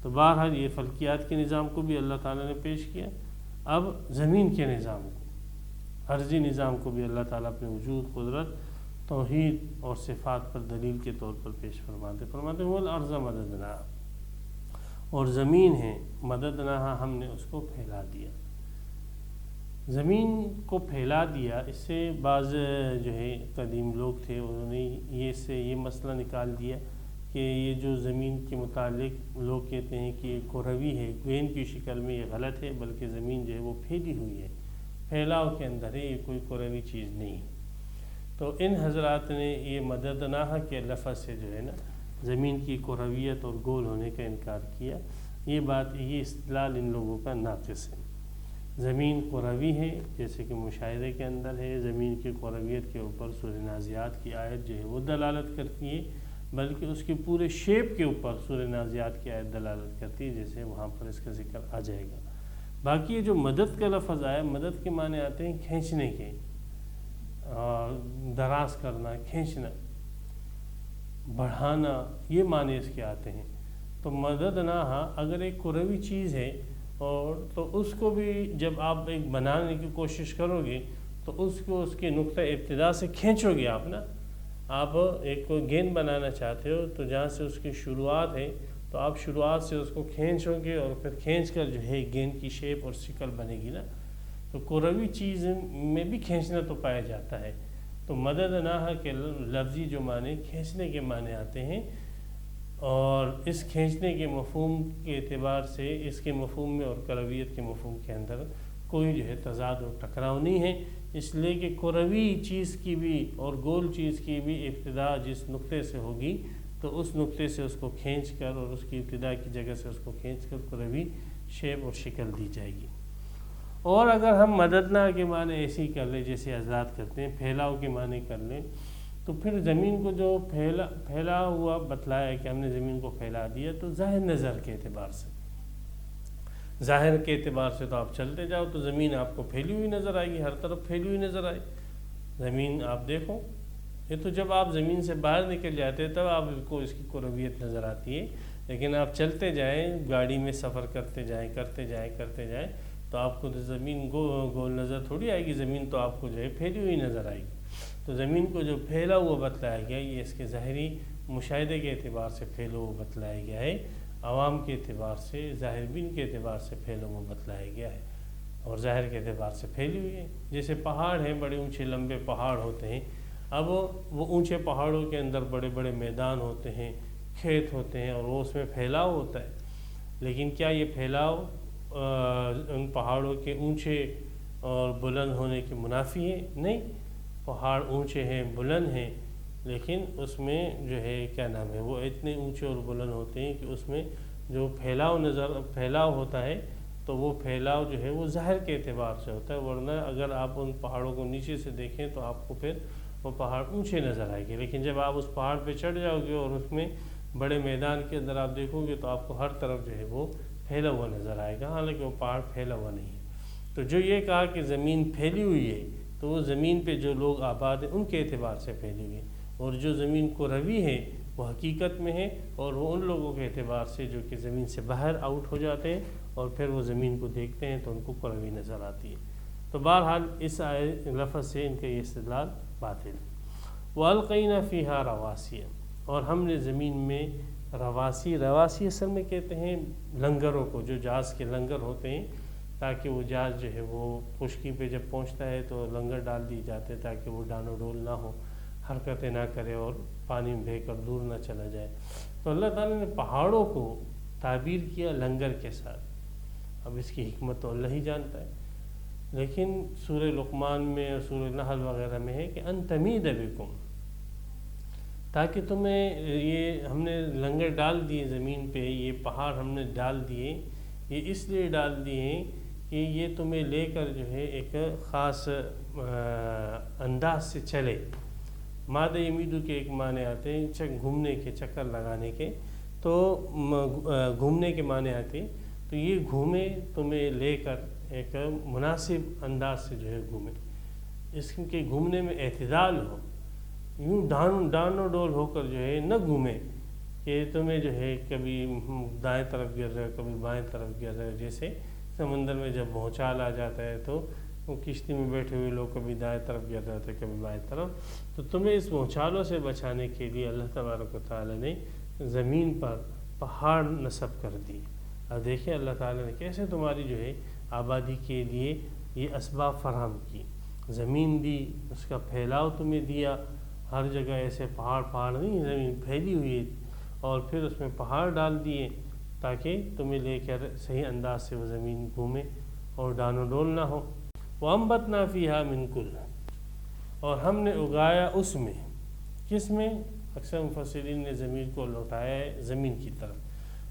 تو بہرحال یہ فلکیات کے نظام کو بھی اللہ تعالیٰ نے پیش کیا۔ اب زمین کے نظام کو، عرضی نظام کو بھی اللہ تعالیٰ اپنے وجود، قدرت، توحید اور صفات پر دلیل کے طور پر پیش فرماتے والارض مددناہا، اور زمین ہے مددناہا، ہم نے اس کو پھیلا دیا۔ زمین کو پھیلا دیا، اس سے بعض جو ہے قدیم لوگ تھے، انہوں نے یہ مسئلہ نکال دیا کہ یہ جو زمین کے متعلق لوگ کہتے ہیں کہ یہ کروی ہے، گوین کی شکل میں، یہ غلط ہے، بلکہ زمین جو ہے وہ پھیلی ہوئی ہے، پھیلاؤ کے اندر ہے، یہ کوئی کروی چیز نہیں ہے۔ تو ان حضرات نے یہ مددناہا کے لفظ سے جو ہے نا زمین کی کرویت اور گول ہونے کا انکار کیا۔ یہ استدلال ان لوگوں کا ناقص ہے۔ زمین کروی ہے، جیسے کہ مشاہدے کے اندر ہے، زمین کی کرویت کے اوپر سورہ نازعات کی آیت جو ہے وہ دلالت کرتی ہے، بلکہ اس کے پورے شیپ کے اوپر سورہ نازعات کی آیت دلالت کرتی ہے، جیسے وہاں پر اس کا ذکر آ جائے گا۔ باقی یہ جو مدد کا لفظ آیا، مدد کے معنی آتے ہیں کھینچنے کے، دراز کرنا، کھینچنا، بڑھانا، یہ معنی اس کے آتے ہیں۔ تو مددناہا اگر ایک کروی چیز ہے، اور تو اس کو بھی جب آپ ایک بنانے کی کوشش کرو گے تو اس کو اس کے نقطہ ابتدا سے کھینچو گے آپ نا۔ آپ ایک کوئی گیند بنانا چاہتے ہو تو جہاں سے اس کی شروعات ہے تو آپ شروعات سے اس کو کھینچو گے اور پھر کھینچ کر جو ہے گیند کی شیپ اور شکل بنے گی نا. تو کروی چیز میں بھی کھینچنا تو پایا جاتا ہے. تو مدد نہ کے لفظی جو معنی کھینچنے کے معنی آتے ہیں، اور اس کھینچنے کے مفہوم کے اعتبار سے اس کے مفہوم میں اور کرویت کے مفہوم کے اندر کوئی جو ہے تضاد اور ٹکراؤ نہیں ہے، اس لیے کہ کروی چیز کی بھی اور گول چیز کی بھی ابتدا جس نقطے سے ہوگی تو اس نقطے سے اس کو کھینچ کر اور اس کی ابتدا کی جگہ سے اس کو کھینچ کر کروی شیپ اور شکل دی جائے گی. اور اگر ہم مددنا کے معنی ایسی کر لیں جیسے حضرات کرتے ہیں، پھیلاؤ کے معنی کر لیں، تو پھر زمین کو جو پھیلا ہوا بتلایا ہے کہ ہم نے زمین کو پھیلا دیا، تو ظاہر نظر کے اعتبار سے، ظاہر کے اعتبار سے تو آپ چلتے جاؤ تو زمین آپ کو پھیلی ہوئی نظر آئے گی، ہر طرف پھیلی ہوئی نظر آئے زمین. آپ دیکھو یہ تو جب آپ زمین سے باہر نکل جاتے ہیں تب آپ کو اس کی کرویت نظر آتی ہے، لیکن آپ چلتے جائیں، گاڑی میں سفر کرتے جائیں تو آپ کو زمین گول نظر تھوڑی آئے گی، زمین تو آپ کو جو ہے پھیلی ہوئی نظر آئے گی. تو زمین کو جو پھیلا ہوا بتلایا گیا یہ اس کے ظاہری مشاہدے کے اعتبار سے پھیلا ہوا بتلایا گیا ہے، عوام کے اعتبار سے، ظاہر بین کے اعتبار سے پھیلا ہوا بتلایا گیا ہے، اور ظاہر کے اعتبار سے پھیلی ہوئی ہے. جیسے پہاڑ ہیں، بڑے اونچے لمبے پہاڑ ہوتے ہیں، اب وہ اونچے پہاڑوں کے اندر بڑے بڑے میدان ہوتے ہیں، کھیت ہوتے ہیں، اور وہ اس میں پھیلاؤ ہوتا ہے. لیکن کیا یہ پھیلاؤ ان پہاڑوں کے اونچے اور بلند ہونے کے منافی ہے؟ نہیں، پہاڑ اونچے ہیں، بلند ہیں، لیکن اس میں جو ہے کیا نام ہے وہ اتنے اونچے اور بلند ہوتے ہیں کہ اس میں جو پھیلاؤ ہوتا ہے تو وہ پھیلاؤ جو ہے وہ ظاہر کے اعتبار سے ہوتا ہے. ورنہ اگر آپ ان پہاڑوں کو نیچے سے دیکھیں تو آپ کو پھر وہ پہاڑ اونچے نظر آئے گے، لیکن جب آپ اس پہاڑ پہ چڑھ جاؤ گے اور اس میں بڑے میدان کے اندر آپ دیکھو گے تو آپ کو ہر طرف جو ہے وہ پھیلا ہوا نظر آئے گا، حالانکہ وہ پہاڑ پھیلا ہوا نہیں ہے. تو جو یہ کہا کہ زمین پھیلی ہوئی ہے تو وہ زمین پہ جو لوگ آباد ہیں ان کے اعتبار سے پھیلی ہوئی ہے، اور جو زمین کروی ہے وہ حقیقت میں ہے، اور وہ ان لوگوں کے اعتبار سے جو کہ زمین سے باہر آؤٹ ہو جاتے ہیں اور پھر وہ زمین کو دیکھتے ہیں تو ان کو کروی نظر آتی ہے. تو بہرحال اس لفظ سے ان کا یہ استدلال باطل. وَأَلْقَيْنَا فِيهَا رَوَاسِيَ، اور ہم نے زمین میں رواسی اصل میں کہتے ہیں لنگروں کو، جو جہاز کے لنگر ہوتے ہیں، تاکہ وہ جہاز جو ہے وہ خشکی پہ جب پہنچتا ہے تو لنگر ڈال دیے جاتے ہیں تاکہ وہ ڈانو ڈول نہ ہو، حرکتیں نہ کرے اور پانی میں بہہ کر دور نہ چلا جائے. تو اللہ تعالیٰ نے پہاڑوں کو تعبیر کیا لنگر کے ساتھ. اب اس کی حکمت تو اللہ ہی جانتا ہے، لیکن سورہ لقمان میں اور سورہ نحل وغیرہ میں ہے کہ ان تمید بکم، تاکہ تمہیں یہ ہم نے لنگر ڈال دیے زمین پہ، یہ پہاڑ ہم نے ڈال دیے، یہ اس لیے ڈال دیے ہیں کہ یہ تمہیں لے کر جو ہے ایک خاص انداز سے چلے. مادہ یمیدو کے ایک معنی آتے ہیں گھومنے کے، چکر لگانے کے، تو گھومنے کے معنی آتے ہیں. تو یہ گھومے تمہیں لے کر ایک مناسب انداز سے جو ہے گھومے، اس کے گھومنے میں اعتدال ہو، یوں ڈانو ڈول ہو کر جو ہے نہ گھومے کہ تمہیں جو ہے کبھی دائیں طرف گر رہے کبھی بائیں طرف گر رہے. جیسے سمندر میں جب بھونچال آ جاتا ہے تو وہ کشتی میں بیٹھے ہوئے لوگ کبھی دائیں طرف گر رہے تھے کبھی بائیں طرف. تو تمہیں اس بھونچالوں سے بچانے کے لیے اللہ تبارک و تعالیٰ نے زمین پر پہاڑ نصب کر دی. اب دیکھیں اللہ تعالیٰ نے کیسے تمہاری جو ہے آبادی کے لیے یہ اسباب فراہم کی، زمین دی، اس کا پھیلاؤ تمہیں دیا، ہر جگہ ایسے پہاڑ نہیں، زمین پھیلی ہوئی ہے، اور پھر اس میں پہاڑ ڈال دیے تاکہ تمہیں لے کر صحیح انداز سے وہ زمین گھومے اور ڈانو ڈول نہ ہو. وَأَنبَتْنَا فِيهَا مِن كُلٍّ، اور ہم نے اگایا اس میں، کس میں؟ اکثر مفسرین نے ضمیر کو لوٹایا ہے زمین کی طرف.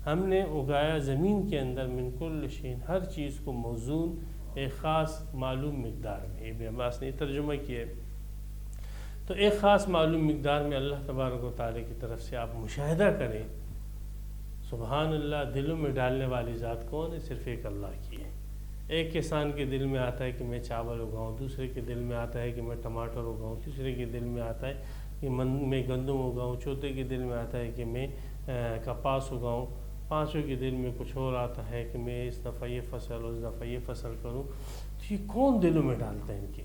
ہم نے اگایا زمین کے اندر من کل شیء، ہر چیز کو موزون ایک خاص معلوم مقدار میں. ابن عباس نے ترجمہ کیا ہے. تو ایک خاص معلوم مقدار میں اللہ تبارک و تعالیٰ کی طرف سے آپ مشاہدہ کریں. سبحان اللہ، دلوں میں ڈالنے والی ذات کون ہے؟ صرف ایک اللہ کی ہے. ایک کسان کے دل میں آتا ہے کہ میں چاول اگاؤں، دوسرے کے دل میں آتا ہے کہ میں ٹماٹر اگاؤں، تیسرے کے دل میں آتا ہے کہ میں گندم اگاؤں، چوتھے کے دل میں آتا ہے کہ میں کپاس اگاؤں، پانچوں کے دل میں کچھ اور آتا ہے کہ میں اس دفعہ یہ فصل اس دفعہ یہ فصل کروں. تو یہ کون دلوں میں ڈالتا ہے ان کے؟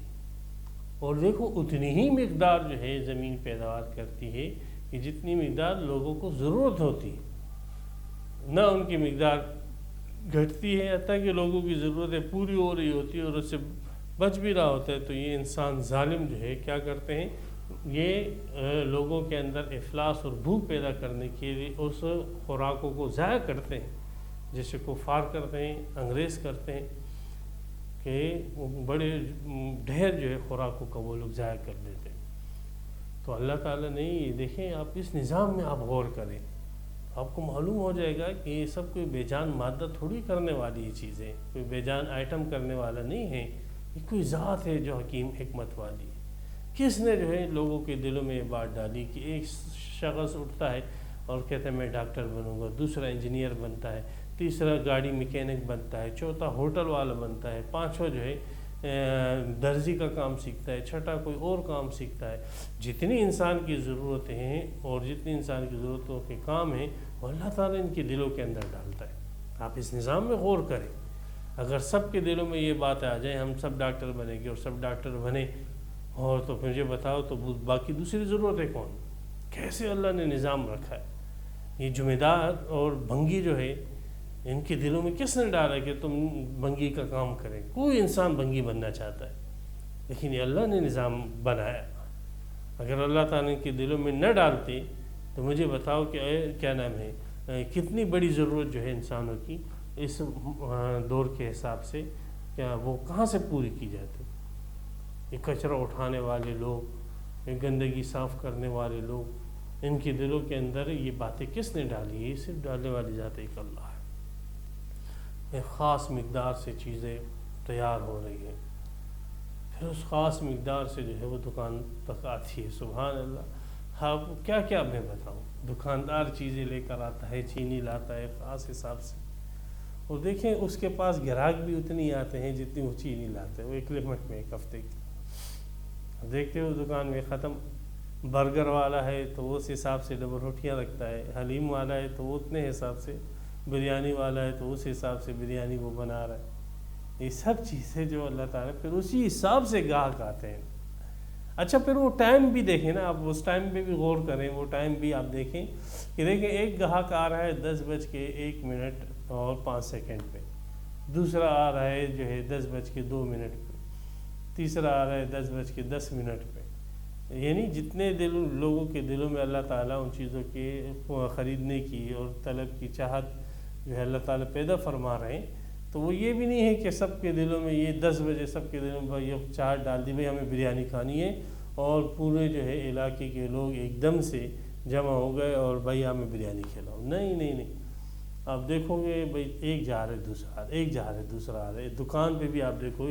اور دیکھو اتنی ہی مقدار جو ہے زمین پیداوار کرتی ہے کہ جتنی مقدار لوگوں کو ضرورت ہوتی ہے. نہ ان کی مقدار گھٹتی ہے، حتیٰ کہ لوگوں کی ضرورتیں پوری ہو رہی ہوتی ہے اور اس سے بچ بھی رہا ہوتا ہے، تو یہ انسان ظالم جو ہے کیا کرتے ہیں، یہ لوگوں کے اندر افلاس اور بھوک پیدا کرنے کے لیے اس خوراکوں کو ضائع کرتے ہیں، جیسے کفار کرتے ہیں، انگریز کرتے ہیں، کہ بڑے ڈھیر جو ہے خوراکوں کا وہ لوگ ضائع کر دیتے ہیں۔ تو اللہ تعالیٰ نے یہ دیکھیں، آپ اس نظام میں آپ غور کریں، آپ کو معلوم ہو جائے گا کہ یہ سب کوئی بے جان مادہ تھوڑی کرنے والی چیزیں، کوئی بے جان آئٹم کرنے والا نہیں ہے، یہ کوئی ذات ہے جو حکیم حکمت والی ہے۔ کس نے جو ہے لوگوں کے دلوں میں یہ بات ڈالی کہ ایک شخص اٹھتا ہے اور کہتا ہے میں ڈاکٹر بنوں گا، دوسرا انجینئر بنتا ہے، تیسرا گاڑی میکینک بنتا ہے، چوتھا ہوٹل والا بنتا ہے، پانچواں جو ہے درزی کا کام سیکھتا ہے، چھٹا کوئی اور کام سیکھتا ہے۔ جتنی انسان کی ضرورتیں ہیں اور جتنی انسان کی ضرورتوں کے کام ہیں وہ اللہ تعالیٰ ان کے دلوں کے اندر ڈالتا ہے۔ آپ اس نظام میں غور کریں، اگر سب کے دلوں میں یہ بات آ جائے ہم سب ڈاکٹر بنیں گے اور سب ڈاکٹر بنے، اور تو مجھے بتاؤ تو باقی دوسری ضرورتیں کون؟ کیسے اللہ نے نظام رکھا ہے؟ یہ جمعدار اور بھنگی جو ہے ان کے دلوں میں کس نے ڈالا کہ تم بھنگی کا کام کریں؟ کوئی انسان بھنگی بننا چاہتا ہے، لیکن یہ اللہ نے نظام بنایا۔ اگر اللہ تعالیٰ کے دلوں میں نہ ڈالتے تو مجھے بتاؤ کہ کیا نام ہے، کتنی بڑی ضرورت جو ہے انسانوں کی اس دور کے حساب سے کیا وہ کہاں سے پوری کی جاتی؟ یہ کچرا اٹھانے والے لوگ، یہ گندگی صاف کرنے والے لوگ، ان کے دلوں کے اندر یہ باتیں کس نے ڈالی ہے؟ یہ صرف ڈالنے والی ذات ایک اللہ ہے۔ ایک خاص مقدار سے چیزیں تیار ہو رہی ہیں، پھر اس خاص مقدار سے جو ہے وہ دکان تک آتی ہے۔ سبحان اللہ، آپ کیا کیا میں بتاؤں، دکاندار چیزیں لے کر آتا ہے، چینی لاتا ہے خاص حساب سے، اور دیکھیں اس کے پاس گراہک بھی اتنی آتے ہیں جتنی وہ چینی لاتے ہیں، وہ ایک لمٹ میں ایک ہفتے کی دیکھتے ہو دکان میں ختم۔ برگر والا ہے تو وہ اس حساب سے ڈبل روٹیاں رکھتا ہے، حلیم والا ہے تو وہ اتنے حساب سے، بریانی والا ہے تو اس حساب سے بریانی وہ بنا رہا ہے۔ یہ سب چیزیں جو اللہ تعالیٰ پھر اسی حساب سے گاہک آتے ہیں۔ اچھا پھر وہ ٹائم بھی دیکھیں نا، آپ اس ٹائم پہ بھی غور کریں، وہ ٹائم بھی آپ دیکھیں کہ دیکھیں ایک گاہک آ رہا ہے 10:01 اور 5 سیکنڈ پہ، دوسرا آ رہا ہے جو ہے 10:02 پہ، تیسرا آ رہا ہے 10:10 پہ۔ یعنی جتنے لوگوں کے دلوں میں اللہ تعالیٰ ان چیزوں کے خریدنے کی اور طلب کی چاہت جو ہے اللہ تعالیٰ پیدا فرما رہے ہیں، تو وہ یہ بھی نہیں ہے کہ سب کے دلوں میں یہ 10 بجے سب کے دلوں میں یہ چاہت ڈال دی بھائی ہمیں بریانی کھانی ہے، اور پورے جو ہے علاقے کے لوگ ایک دم سے جمع ہو گئے اور بھائی ہمیں بریانی کھلاؤ۔ نہیں، آپ دیکھو گے بھائی ایک جا رہا ہے دوسرا آ رہا ہے، ایک جا رہا ہے دوسرا آ رہا ہے، دکان پہ بھی آپ دیکھو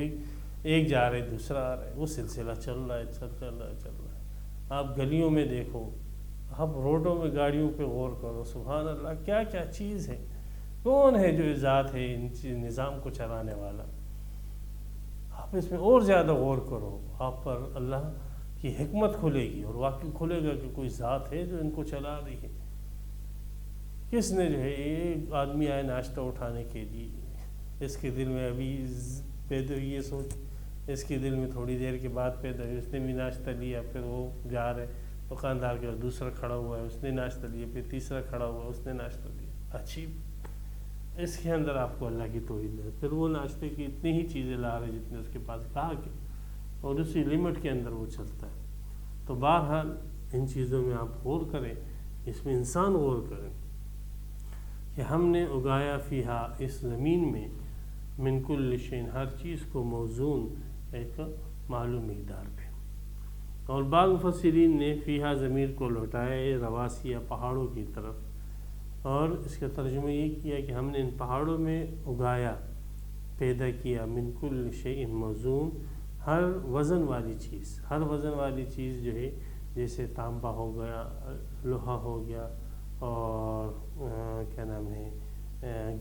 ایک جا رہا ہے دوسرا آ رہا ہے، وہ سلسلہ چل رہا ہے۔ آپ گلیوں میں دیکھو، آپ روڈوں میں گاڑیوں پہ غور کرو، سبحان اللہ کیا کیا چیز ہے، کون ہے جو ذات ہے ان نظام کو چلانے والا؟ آپ اس میں اور زیادہ غور کرو، آپ پر اللہ کی حکمت کھلے گی، اور واقعی کھلے گا کہ کوئی ذات ہے جو ان کو چلا رہی ہے۔ کس نے جو ہے ایک آدمی آئے ناشتہ اٹھانے کے لیے، اس کے دل میں ابھی پیدا ہوئی یہ سوچ، اس کے دل میں تھوڑی دیر کے بعد پیدا ہوئی، اس نے بھی ناشتہ لیا، پھر وہ جا رہے دکاندار کے بعد دوسرا کھڑا ہوا ہے، اس نے ناشتہ لیا، پھر تیسرا کھڑا ہوا، اس نے ناشتہ لیا۔ اچھی اس کے اندر آپ کو اللہ کی توحید ہے، پھر وہ ناشتے کی اتنی ہی چیزیں لا رہے جتنے اس کے پاس گاہک ہے، اور اسی لمٹ کے اندر وہ چلتا ہے۔ تو بہرحال ان چیزوں میں آپ غور کریں، اس میں انسان غور کریں کہ ہم نے اگایا فیہا اس زمین میں من کل شیء ہر چیز کو موزون ایک معلوم مقدار پہ، اور بعض مفسرین نے فیہا ضمیر کو لوٹائے رواسیہ پہاڑوں کی طرف، اور اس کا ترجمہ یہ کیا کہ ہم نے ان پہاڑوں میں اگایا، پیدا کیا من کل شیء موزون ہر وزن والی چیز، ہر وزن والی چیز جو ہے جیسے تانبا ہو گیا، لوہا ہو گیا، اور کیا نام ہے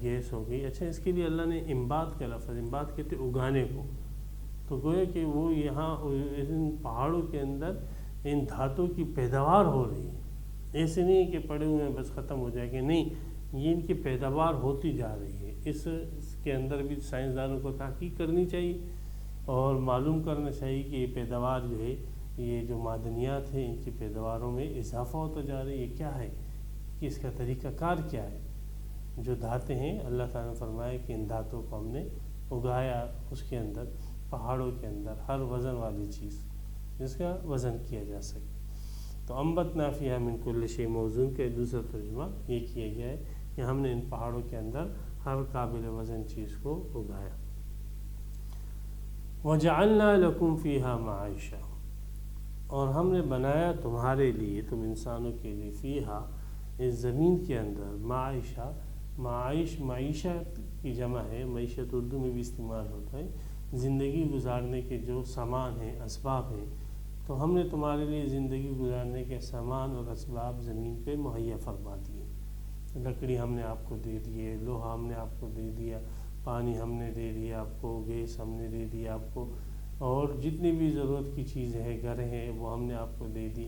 گیس ہو گئی۔ اچھا اس کے لیے اللہ نے انبات کا لفظ، انبات کہتے اگانے کو، تو گویا کہ وہ یہاں ان پہاڑوں کے اندر ان دھاتوں کی پیداوار ہو رہی ہے، ایسے نہیں کہ پڑے ہوئے ہیں بس ختم ہو جائے گا، نہیں، یہ ان کی پیداوار ہوتی جا رہی ہے۔ اس کے اندر بھی سائنسدانوں کو تحقیق کرنی چاہیے اور معلوم کرنا چاہیے کہ یہ پیداوار جو ہے، یہ جو معدنیات ہیں ان کی پیداواروں میں اضافہ ہوتا جا رہا ہے، یہ کیا ہے، کہ اس کا طریقہ کار کیا ہے۔ جو دھاتیں ہیں اللہ تعالیٰ نے فرمایا کہ ان دھاتوں کو ہم نے اگایا اس کے اندر، پہاڑوں کے اندر، ہر وزن والی چیز جس کا وزن کیا جا سکے۔ تو انبتنا فیہا من کل شیء موزون کا دوسرا ترجمہ یہ کیا گیا ہے کہ ہم نے ان پہاڑوں کے اندر ہر قابل وزن چیز کو اگایا۔ وَجَعَلْنَا لَكُمْ فِيهَا مَعَيْشَةً، اور ہم نے بنایا تمہارے لیے، تم انسانوں کے لیے، فیہا اس زمین کے اندر، معاشہ، معیشت کی جمع ہے، معیشت اردو میں بھی استعمال ہوتا ہے، زندگی گزارنے کے جو سامان ہیں، اسباب ہیں، تو ہم نے تمہارے لیے زندگی گزارنے کے سامان اور اسباب زمین پہ مہیا فرما دیے۔ لکڑی ہم نے آپ کو دے دیے، لوہا ہم نے آپ کو دے دیا، پانی ہم نے دے دیا آپ کو، گیس ہم نے دے دیا آپ کو، اور جتنی بھی ضرورت کی چیزیں ہیں، گھر ہیں، وہ ہم نے آپ کو دے دی،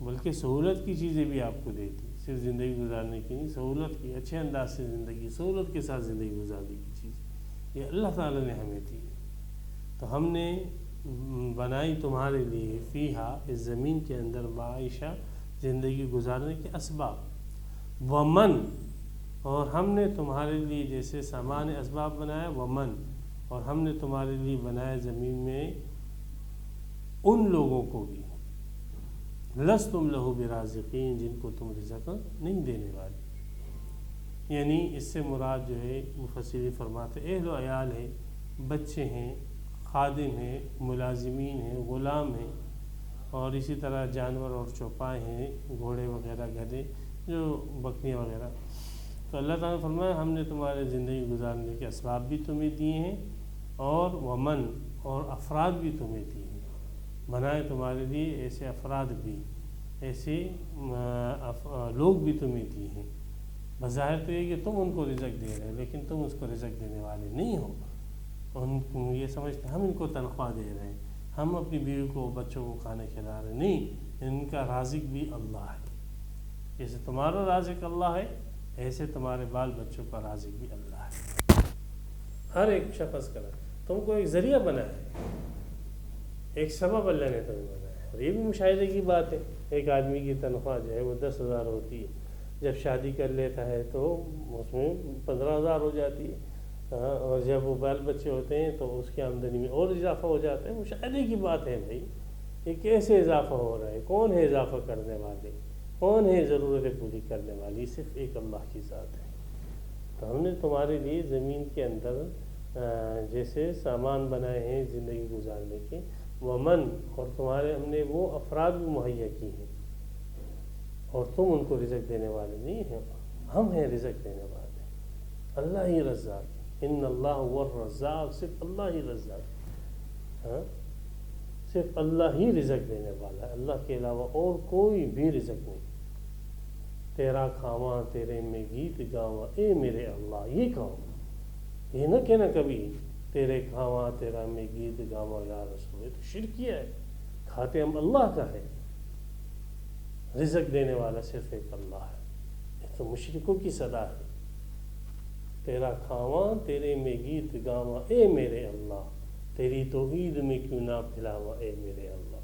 بلکہ سہولت کی چیزیں بھی آپ کو دے دی، صرف زندگی گزارنے کی نہیں، سہولت کی، اچھے انداز سے زندگی، سہولت کے ساتھ زندگی گزارنے کی چیز یہ اللہ تعالیٰ نے ہمیں دی۔ تو ہم نے بنائی تمہارے لیے فیہا اس زمین کے اندر معاشہ زندگی گزارنے کے اسباب، ومن، اور ہم نے تمہارے لیے جیسے سامان اسباب بنایا، ومن، اور ہم نے تمہارے لیے بنایا زمین میں ان لوگوں کو بھی، لستم لہ برازقین، جن کو تم رزق نہیں دینے والے۔ یعنی اس سے مراد جو ہے مفسرین فرماتے اہل و عیال ہے، بچے ہیں، خادم ہیں، ملازمین ہیں، غلام ہیں، اور اسی طرح جانور اور چوپائے ہیں، گھوڑے وغیرہ، گدھے، جو بکریاں وغیرہ۔ تو اللہ تعالیٰ نے فرمایا ہم نے تمہارے زندگی گزارنے کے اسباب بھی تمہیں دیے ہیں، اور ومن، اور افراد بھی تمہیں دیے ہیں، بنائے تمہارے لیے ایسے افراد بھی، ایسے لوگ بھی تمہیں دیے ہیں۔ بظاہر تو یہ کہ تم ان کو رزق دے رہے ہو، لیکن تم اس کو رزق دینے والے نہیں ہو۔ ان کو یہ سمجھتے ہم ان کو تنخواہ دے رہے ہیں، ہم اپنی بیوی کو، بچوں کو کھانا کھلا رہے ہیں، نہیں، ان کا رازق بھی اللہ ہے۔ جیسے تمہارا رازق اللہ ہے، ایسے تمہارے بال بچوں کا رازق بھی اللہ ہے۔ ہر ایک شخص کا تم کو ایک ذریعہ بنا ہے، ایک سبب اللہ نے تمہیں بنایا ہے۔ اور یہ بھی مشاہدے کی بات ہے، ایک آدمی کی تنخواہ جو ہے وہ 10,000 ہوتی ہے، جب شادی کر لیتا ہے تو اس میں 15,000 ہو جاتی ہے، اور جب وہ بال بچے ہوتے ہیں تو اس کی آمدنی میں اور اضافہ ہو جاتا ہے۔ مشاہدے کی بات ہے بھائی، یہ کیسے اضافہ ہو رہا ہے، کون ہے اضافہ کرنے والے، کون ہے ضرورتیں پوری کرنے والی، صرف ایک اللہ کی ذات ہے۔ تو ہم نے تمہارے لیے زمین کے اندر جیسے سامان بنائے ہیں زندگی گزارنے کے، ومن، اور تمہارے ہم نے وہ افراد بھی مہیا کی ہیں، اور تم ان کو رزق دینے والے نہیں ہیں، ہم ہیں رزق دینے والے، اللہ ہی رزاق ہے۔ ان اللہ هو الرزاق، صرف اللہ ہی رزاق، صرف اللہ ہی رزق دینے والا ہے، اللہ کے علاوہ اور کوئی بھی رزق نہیں۔ تیرا کھاواں تیرے میں گیت گاواں اے میرے اللہ، یہ کہو، یہ نہ کہنا کبھی تیرے کھاواں تیرا میں گیت گاواں یا رسول، تو شرکیہ ہے، کھاتے ہم اللہ کا ہے، رزق دینے والا صرف ایک اللہ ہے۔ یہ تو مشرکوں کی صدا ہے، تیرا کھاواں تیرے میں گیت گاواں اے میرے اللہ، تیری توحید میں کیوں نہ پھیلاواں اے میرے اللہ۔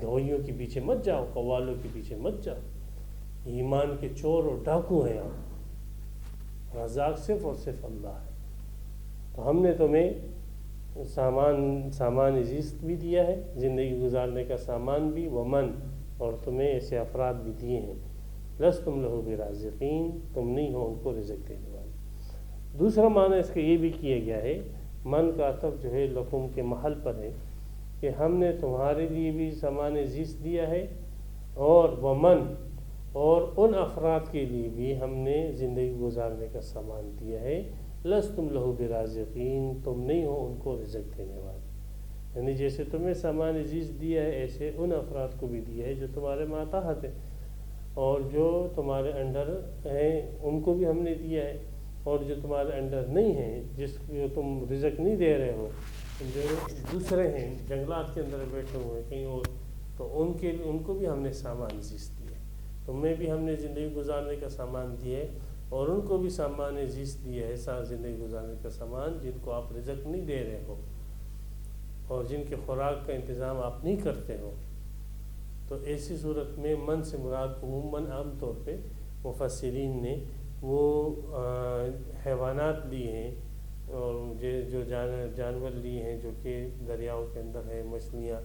گویوں کے پیچھے مت جاؤ، قوالوں کے پیچھے مت جاؤ، ایمان کے چور اور ڈاکو ہیں آپ، رزاق صرف اور صرف اللہ ہے۔ تو ہم نے تمہیں سامان زیست بھی دیا ہے، زندگی گزارنے کا سامان بھی، ومن، اور تمہیں ایسے افراد بھی دیے ہیں، لستم لہ برازقین، تم نہیں ہو ان کو رزق دینے والے۔ دوسرا معنی اس کا یہ بھی کیا گیا ہے، من کا عطف جو ہے لکم کے محل پر ہے، کہ ہم نے تمہارے لیے بھی سامان زیست دیا ہے، اور ومن، اور ان افراد کے لیے بھی ہم نے زندگی گزارنے کا سامان دیا ہے، لستم لہ برازقین، تم نہیں ہو ان کو رزق دینے والے۔ یعنی جیسے تمہیں سامان زیست دیا ہے، ایسے ان افراد کو بھی دیا ہے جو تمہارے ماتحت ہیں، اور جو تمہارے انڈر ہیں ان کو بھی ہم نے دیا ہے، اور جو تمہارے انڈر نہیں ہیں، جس کو تم رزق نہیں دے رہے ہو، جو دوسرے ہیں جنگلات کے اندر بیٹھے ہوئے کہیں اور، تو ان کو بھی ہم نے سامان زیست دیا ہے۔ تمہیں بھی ہم نے زندگی گزارنے کا سامان دیا ہے، اور ان کو بھی سامان زیست دیا ہے، زندگی گزارنے کا سامان، جن کو آپ رزق نہیں دے رہے ہو، اور جن کے خوراک کا انتظام آپ نہیں کرتے ہو۔ تو ایسی صورت میں من سے مراد عموماً عام طور پہ مفسرین نے وہ حیوانات لیے ہیں اور جو جانور لیے ہیں جو کہ دریاؤں کے اندر ہیں، مچھلیاں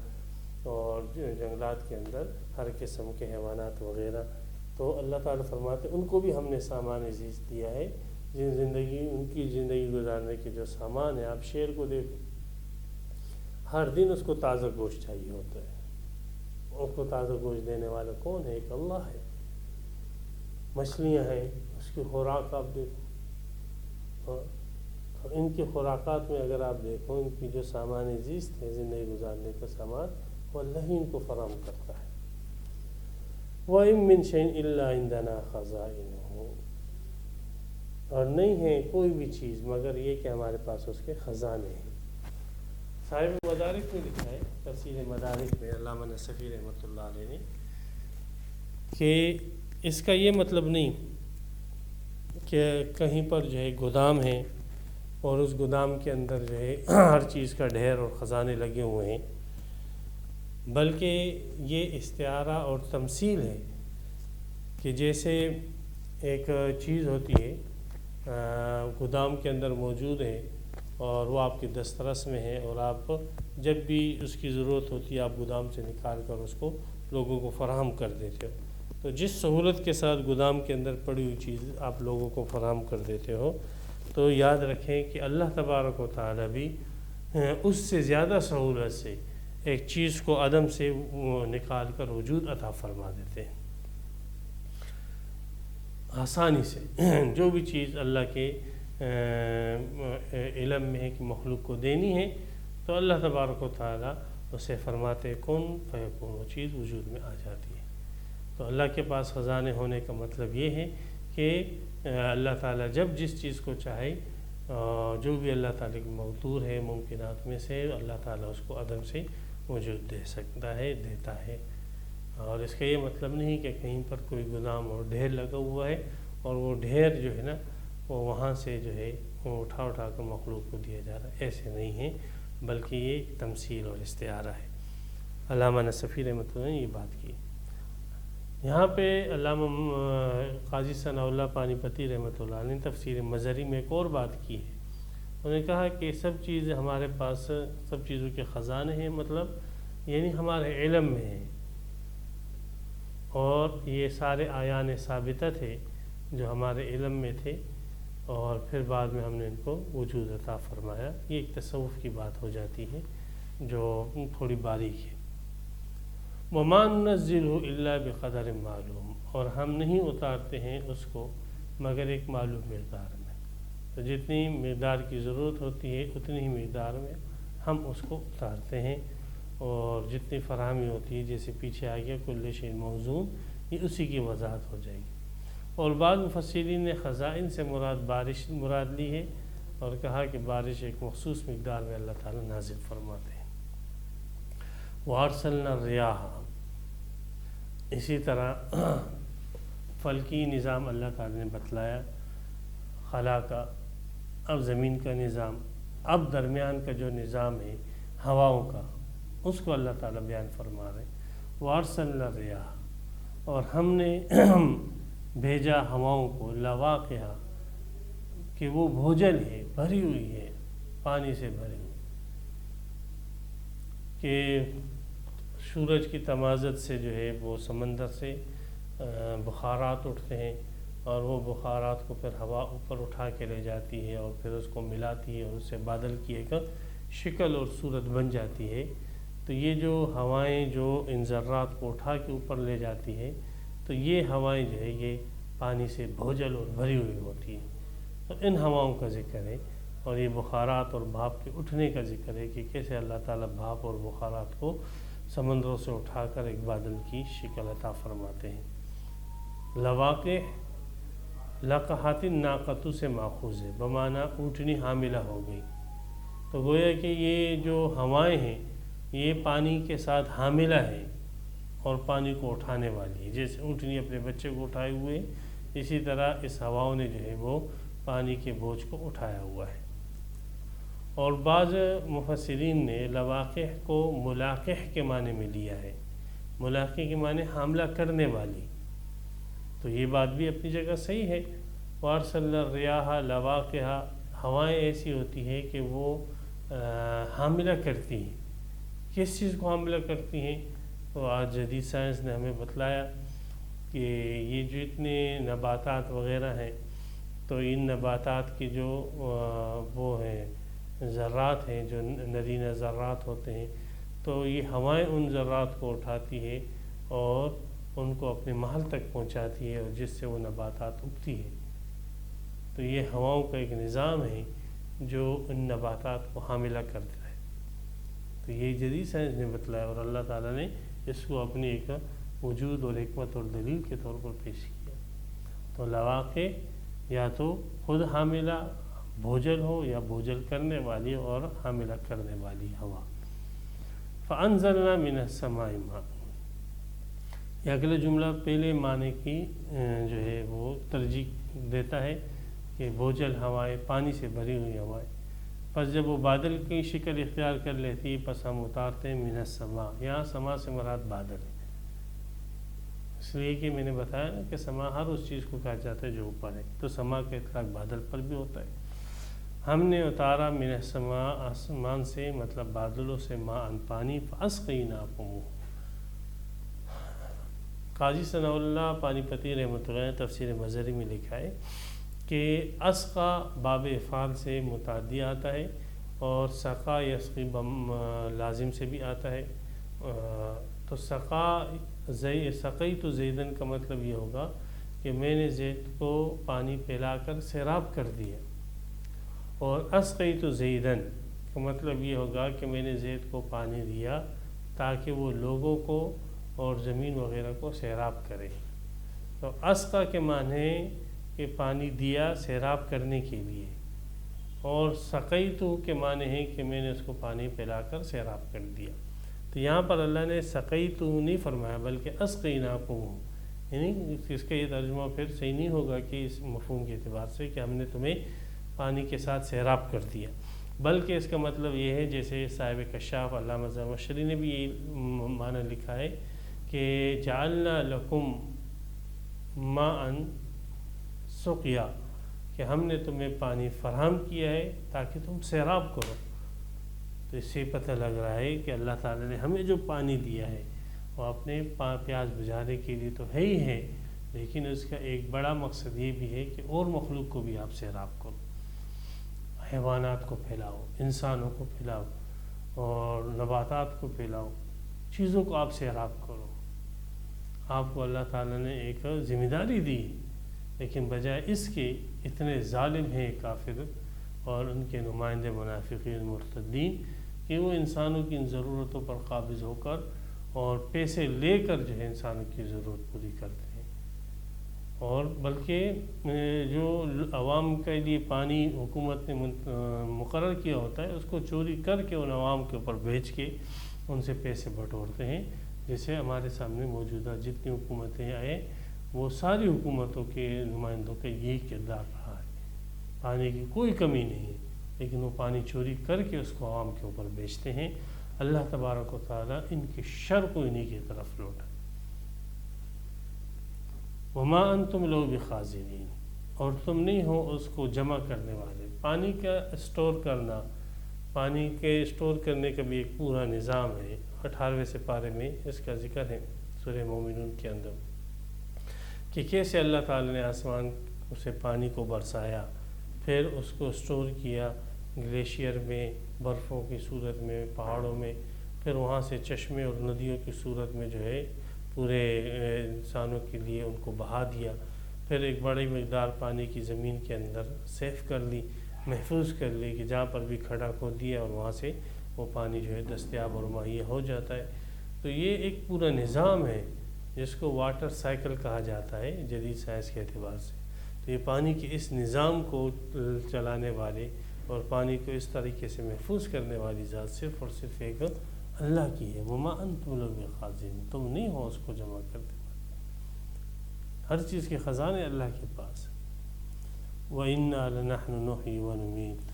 اور جنگلات کے اندر ہر قسم کے حیوانات وغیرہ، تو اللہ تعالیٰ فرماتے ان کو بھی ہم نے سامان عزیز دیا ہے، ان کی زندگی گزارنے کے جو سامان ہے۔ آپ شیر کو دیکھو، ہر دن اس کو تازہ گوشت چاہیے ہوتا ہے، اس کو تازہ گوشت دینے والا کون ہے؟ ایک اللہ ہے۔ مچھلیاں ہیں، اس کی خوراک آپ دیکھو، تو ان کی خوراکات میں اگر آپ دیکھو ان کی جو سامان زیست ہے، زندگی گزارنے کا سامان، وہ اللہ ہی ان کو فراہم کرتا ہے۔ وَإِن مِّن شَيْءٍ إِلَّا عِندَنَا خَزَائِنُهُ، اور نہیں ہے کوئی بھی چیز مگر یہ کہ ہمارے پاس اس کے خزانے ہیں۔ صاحب مدارک میں لکھا ہے، تفسیر مدارک میں علامہ نصفی رحمۃ اللہ علیہ نے، کہ اس کا یہ مطلب نہیں کہ کہیں پر جو ہے گودام ہے اور اس گودام کے اندر جو ہے ہر چیز کا ڈھیر اور خزانے لگے ہوئے ہیں، بلکہ یہ استعارہ اور تمثیل ہے کہ جیسے ایک چیز ہوتی ہے گودام کے اندر موجود ہے اور وہ آپ کی دسترس میں ہے، اور آپ جب بھی اس کی ضرورت ہوتی ہے آپ گودام سے نکال کر اس کو لوگوں کو فراہم کر دیتے ہو۔ تو جس سہولت کے ساتھ گودام کے اندر پڑی ہوئی چیز آپ لوگوں کو فراہم کر دیتے ہو، تو یاد رکھیں کہ اللہ تبارک و تعالیٰ بھی اس سے زیادہ سہولت سے ایک چیز کو عدم سے نکال کر وجود عطا فرما دیتے ہیں، آسانی سے۔ جو بھی چیز اللہ کے علم میں ہے کہ مخلوق کو دینی ہے، تو اللہ تبارک و تعالیٰ اسے فرماتے کن فیکون، وہ چیز وجود میں آ جاتی ہے۔ تو اللہ کے پاس خزانے ہونے کا مطلب یہ ہے کہ اللہ تعالیٰ جب جس چیز کو چاہے، جو بھی اللہ تعالیٰ کی مقدور ہے ممکنات میں سے، اللہ تعالیٰ اس کو عدم سے وجود دے سکتا ہے، دیتا ہے۔ اور اس کا یہ مطلب نہیں کہ کہیں پر کوئی گودام اور ڈھیر لگا ہوا ہے اور وہ ڈھیر جو ہے نا وہ وہاں سے جو ہے وہ اٹھا کر مخلوق کو دیا جا رہا ہے، ایسے نہیں ہے، بلکہ یہ ایک تمثیل اور استعارہ ہے۔ علامہ نصفی رحمۃ اللہ نے یہ بات کی۔ یہاں پہ علامہ قاضی ثناء اللہ پانی پتی رحمۃ اللہ نے تفسیر مظہری میں ایک اور بات کی ہے۔ انہوں نے کہا کہ سب چیزیں ہمارے پاس، سب چیزوں کے خزانے ہیں، مطلب یعنی ہمارے علم میں ہیں، اور یہ سارے آیان ثابتہ تھے جو ہمارے علم میں تھے اور پھر بعد میں ہم نے ان کو وجود عطا فرمایا۔ یہ ایک تصوف کی بات ہو جاتی ہے جو تھوڑی باریک ہے۔ وَمَا نُنَزِّلُهُ إِلَّا بِقَدَرٍ معلوم، اور ہم نہیں اتارتے ہیں اس کو مگر ایک معلوم مقدار میں، تو جتنی مقدار کی ضرورت ہوتی ہے اتنی ہی مقدار میں ہم اس کو اتارتے ہیں، اور جتنی فراہمی ہوتی ہے جیسے پیچھے آ گیا کل شیء موزون، یہ اسی کی وضاحت ہو جائے گی۔ اور بعض مفسرین نے خزائن سے بارش مراد لی ہے اور کہا کہ بارش ایک مخصوص مقدار میں اللہ تعالیٰ نازل فرماتے ہیں۔ وَأَرْسَلْنَا الرِّيَاحَ، اسی طرح فلکی نظام اللہ تعالیٰ نے بتلایا، خلا کا، اب زمین کا نظام، اب درمیان کا جو نظام ہے ہواؤں کا، اس کو اللہ تعالیٰ بیان فرما رہے ہیں۔ وَأَرْسَلْنَا الرِّيَاحَ، اور ہم نے بھیجا ہواؤں کو، لواقعہ، کہ وہ بھوجل ہے، بھری ہوئی ہے، پانی سے بھری ہوئی، کہ سورج کی تمازت سے جو ہے وہ سمندر سے بخارات اٹھتے ہیں اور وہ بخارات کو پھر ہوا اوپر اٹھا کے لے جاتی ہے اور پھر اس کو ملاتی ہے اور اس سے بادل کی ایک شکل اور صورت بن جاتی ہے۔ تو یہ جو ہوائیں جو ان ذرات کو اٹھا کے اوپر لے جاتی ہے، تو یہ ہوائیں جو ہے یہ پانی سے بھوجل اور بھری ہوئی ہوتی ہیں۔ تو ان ہواؤں کا ذکر ہے، اور یہ بخارات اور بھاپ کے اٹھنے کا ذکر ہے کہ کیسے اللہ تعالیٰ بھاپ اور بخارات کو سمندروں سے اٹھا کر ایک بادل کی شکل عطا فرماتے ہیں۔ لواقع لقحات الناقۃ سے ماخوذ ہے، بمعنی اونٹنی حاملہ ہو گئی، تو گویا کہ یہ جو ہوائیں ہیں یہ پانی کے ساتھ حاملہ ہے اور پانی کو اٹھانے والی ہے، جیسے اونٹنی اپنے بچے کو اٹھائے ہوئے، اسی طرح اس ہواؤں نے جو ہے وہ پانی کے بوجھ کو اٹھایا ہوا ہے۔ اور بعض مفسرین نے لواقع کو ملاقح کے معنی میں لیا ہے۔ ملاقح کے معنی حاملہ کرنے والی، تو یہ بات بھی اپنی جگہ صحیح ہے۔ وارسلنا الریاح لواقح، ہوائیں ایسی ہوتی ہیں کہ وہ حاملہ کرتی ہیں۔ کس چیز کو حاملہ کرتی ہیں؟ تو آج جدید سائنس نے ہمیں بتلایا کہ یہ جو اتنے نباتات وغیرہ ہیں، تو ان نباتات کے جو وہ ہیں ذرات ہیں، جو نرینہ ذرات ہوتے ہیں، تو یہ ہوائیں ان ذرات کو اٹھاتی ہے اور ان کو اپنے محل تک پہنچاتی ہے، اور جس سے وہ نباتات اگتی ہے۔ تو یہ ہواؤں کا ایک نظام ہے جو ان نباتات کو حاملہ کرتا ہے۔ تو یہ جدید سائنس نے بتلایا، اور اللہ تعالیٰ نے اس کو اپنی ایک وجود اور حکمت اور دلیل کے طور پر پیش کیا۔ تو لواقع یا تو خود حاملہ بھوجل ہو یا بھوجل کرنے والی اور حاملہ کرنے والی ہوا۔ فَأَنزَلْنَا مِنَ السَّمَاءِ مَاءً، یہ اگلا جملہ پہلے معنی کی جو ہے وہ ترجیح دیتا ہے کہ بھوجل ہوائیں، پانی سے بھری ہوئی ہوائیں، پس جب وہ بادل کی شکل اختیار کر لیتی پس ہم اتارتے ہیں من السماء۔ یہاں سما سے مراد بادل ہے، اس لیے کہ میں نے بتایا نا کہ سما ہر اس چیز کو کہا جاتا ہے جو اوپر ہے، تو سما کا اطلاق بادل پر بھی ہوتا ہے۔ ہم نے اتارا من السماء، آسمان سے مطلب بادلوں سے، ماء پانی، فاسقیناکم۔ قاضی ثناء اللہ پانی پتی رحمۃ اللہ علیہ تفسیر مظہری میں لکھا ہے کہ اسقا باب افعال سے متعدی آتا ہے، اور سقا یسقی لازم سے بھی آتا ہے۔ تو سقی تو زیدن کا مطلب یہ ہوگا کہ میں نے زید کو پانی پلا کر سیراب کر دیا، اور اسقی تو زیدن کا مطلب یہ ہوگا کہ میں نے زید کو پانی دیا تاکہ وہ لوگوں کو اور زمین وغیرہ کو سیراب کرے۔ تو اسقا کے معنی کہ پانی دیا سیراب کرنے کے لیے، اور سقیتو کے معنی ہے کہ میں نے اس کو پانی پلا کر سیراب کر دیا۔ تو یہاں پر اللہ نے سقیتو نہیں فرمایا بلکہ اسقیناکم، یعنی اس کا یہ ترجمہ پھر صحیح نہیں ہوگا کہ اس مفہوم کے اعتبار سے کہ ہم نے تمہیں پانی کے ساتھ سیراب کر دیا، بلکہ اس کا مطلب یہ ہے جیسے صاحب کشاف علامہ زمخشری نے بھی یہ معنی لکھا ہے کہ جعلنا لکم ماء سقیا، کہ ہم نے تمہیں پانی فراہم کیا ہے تاکہ تم سیراب کرو۔ تو اس سے پتہ لگ رہا ہے کہ اللہ تعالیٰ نے ہمیں جو پانی دیا ہے وہ اپنے پیاس بجھانے کے لیے تو ہے ہی ہے، لیکن اس کا ایک بڑا مقصد یہ بھی ہے کہ اور مخلوق کو بھی آپ سیراب کرو، حیوانات کو پھیلاؤ، انسانوں کو پھیلاؤ، اور نباتات کو پھیلاؤ، چیزوں کو آپ سیراب کرو۔ آپ کو اللہ تعالیٰ نے ایک ذمہ داری دی، لیکن بجائے اس کے اتنے ظالم ہیں کافر اور ان کے نمائندے منافقین مرتدین کہ وہ انسانوں کی ان ضرورتوں پر قابض ہو کر اور پیسے لے کر جو ہے انسانوں کی ضرورت پوری کرتے ہیں، اور بلکہ جو عوام کے لیے پانی حکومت نے مقرر کیا ہوتا ہے اس کو چوری کر کے ان عوام کے اوپر بیچ کے ان سے پیسے بٹورتے ہیں۔ جیسے ہمارے سامنے موجودہ جتنی حکومتیں آئے وہ ساری حکومتوں کے نمائندوں کا یہی کردار رہا ہے، پانی کی کوئی کمی نہیں ہے، لیکن وہ پانی چوری کر کے اس کو عوام کے اوپر بیچتے ہیں۔ اللہ تبارک و تعالیٰ ان کے شر کو انہی کی طرف لوٹا۔ وما انتم لو بخازنین، اور تم نہیں ہو اس کو جمع کرنے والے۔ پانی کا اسٹور کرنا، پانی کے اسٹور کرنے کا بھی ایک پورا نظام ہے۔ 18ویں سپارے میں اس کا ذکر ہے سورہ مومنون کے اندر کہ کیسے اللہ تعالیٰ نے آسمان سے پانی کو برسایا، پھر اس کو اسٹور کیا گلیشیئر میں، برفوں کی صورت میں، پہاڑوں میں، پھر وہاں سے چشمے اور ندیوں کی صورت میں جو ہے پورے انسانوں کے لیے ان کو بہا دیا، پھر ایک بڑی مقدار پانی کی زمین کے اندر سیف کر لی، محفوظ کر لی کہ جہاں پر بھی کھڑا کھود دیا اور وہاں سے وہ پانی جو ہے دستیاب اور مہیا ہو جاتا ہے۔ تو یہ ایک پورا نظام ہے جس کو واٹر سائیکل کہا جاتا ہے جدید سائنس کے اعتبار سے۔ تو یہ پانی کے اس نظام کو چلانے والے اور پانی کو اس طریقے سے محفوظ کرنے والی ذات صرف اور صرف ایک اللہ کی ہے۔ وما انتم لو بخازنین، تم نہیں ہو اس کو جمع کرتے والے، ہر چیز کے خزانے اللہ کے پاس۔ وَإِنَّا لَنَحْنُ نُحْيِي وَنُمِيتُ،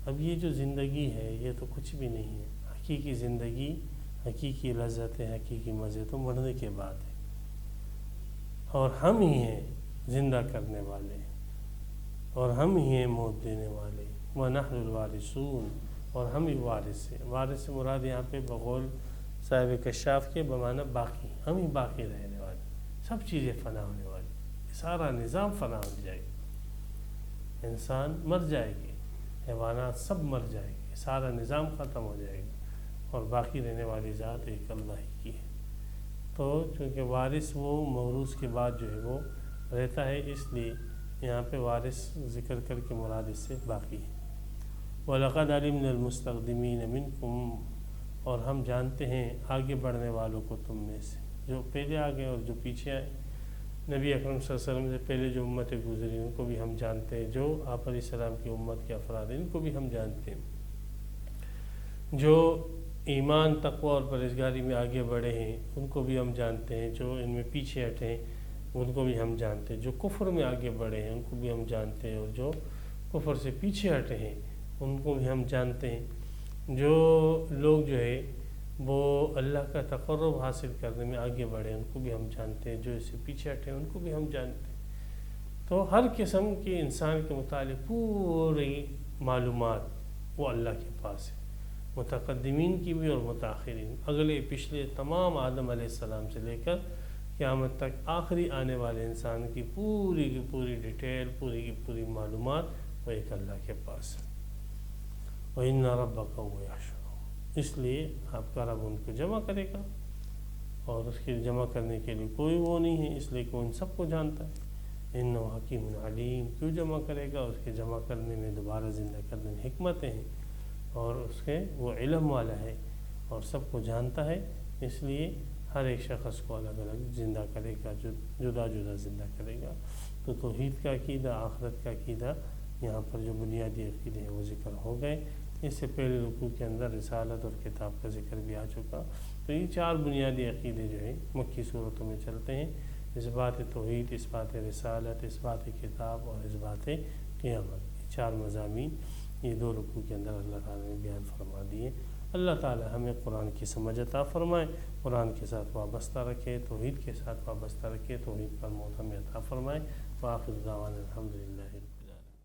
اب یہ جو زندگی ہے یہ تو کچھ بھی نہیں ہے، حقیقی زندگی، حقیقی لذتیں، حقیقی مزے تو مرنے کے بعد ہے۔ اور ہم ہی ہیں زندہ کرنے والے اور ہم ہی ہیں موت دینے والے، وَنَحْنُ الْوَارِثُونَ، اور ہم ہی وارث ہیں۔ وارث سے مراد یہاں پہ بقول صاحب کشاف کے بمعنی باقی، ہم ہی باقی رہنے والے، سب چیزیں فنا ہونے والی، سارا نظام فنا ہو جائے گا، انسان مر جائے گی، حیوانات سب مر جائے گی، سارا نظام ختم ہو جائے گا، اور باقی رہنے والی ذات ایک اللہ ہی کی ہے۔ تو چونکہ وارث وہ موروث کے بعد جو ہے وہ رہتا ہے، اس لیے یہاں پہ وارث ذکر کر کے مراد اس سے باقی ہے۔ وَلَقَدْ عَلِمْنَا الْمُسْتَقْدِمِينَ مِنْكُمْ، اور ہم جانتے ہیں آگے بڑھنے والوں کو تم میں سے، جو پہلے آگے اور جو پیچھے آئے، نبی اکرم صلی اللہ علیہ وسلم سے پہلے جو امتیں گزری ان کو بھی ہم جانتے ہیں، جو آپ علیہ السلام کی امت کے افراد ہیں ان کو بھی ہم جانتے ہیں، جو ایمان تقوی اور پرہیزگاری میں آگے بڑھے ہیں ان کو بھی ہم جانتے ہیں، جو ان میں پیچھے ہٹے ہیں ان کو بھی ہم جانتے ہیں، جو کفر میں آگے بڑھے ہیں ان کو بھی ہم جانتے ہیں، اور جو کفر سے پیچھے ہٹے ہیں ان کو بھی ہم جانتے ہیں، جو لوگ جو ہے وہ اللہ کا تقرب حاصل کرنے میں آگے بڑھے ان کو بھی ہم جانتے ہیں، جو اس سے پیچھے ہٹے ان کو بھی ہم جانتے ہیں۔ تو ہر قسم کے انسان کے متعلق پوری معلومات وہ اللہ کے پاس ہے، متقدمین کی بھی اور متاخرین، اگلے پچھلے تمام آدم علیہ السلام سے لے کر قیامت تک آخری آنے والے انسان کی پوری ڈیٹیل، پوری کی پوری معلومات وہ ایک اللہ کے پاس ہے۔ وَإِنَّ رَبَّكَ هُوَ يَحْشُرُهُمْ، اس لیے آپ کا رب ان کو جمع کرے گا، اور اس کے جمع کرنے کے لیے کوئی وہ نہیں ہے، اس لیے کہ وہ ان سب کو جانتا ہے۔ إِنَّهُ حَكِيمٌ عَلِيمٌ، کیوں جمع کرے گا؟ اس کے جمع کرنے میں، دوبارہ زندہ کرنے میں حکمتیں ہیں، اور اس کے وہ علم والا ہے اور سب کو جانتا ہے، اس لیے ہر ایک شخص کو الگ الگ زندہ کرے گا، جدا جدا زندہ کرے گا۔ تو توحید کا عقیدہ، آخرت کا عقیدہ، یہاں پر جو بنیادی عقیدے ہیں وہ ذکر ہو گئے۔ اس سے پہلے رکوع کے اندر رسالت اور کتاب کا ذکر بھی آ چکا۔ تو یہ چار بنیادی عقیدے جو ہیں مکی صورتوں میں چلتے ہیں، اس بات توحید، اس بات رسالت، اس بات کتاب اور اس بات قیامت، یہ چار مضامین یہ دو رکوع کے اندر اللہ تعالیٰ نے بیان فرما دیے۔ اللہ تعالیٰ ہمیں قرآن کی سمجھ عطا فرمائے، قرآن کے ساتھ وابستہ رکھے، توحید کے ساتھ وابستہ رکھے، توحید پر موت ہمیں عطا فرمائے۔ وآخر دعوانا الحمدللہ رب العالمین۔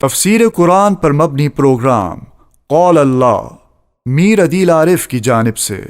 تفسیر قرآن پر مبنی پروگرام قول اللہ میر عدیل عارف کی جانب سے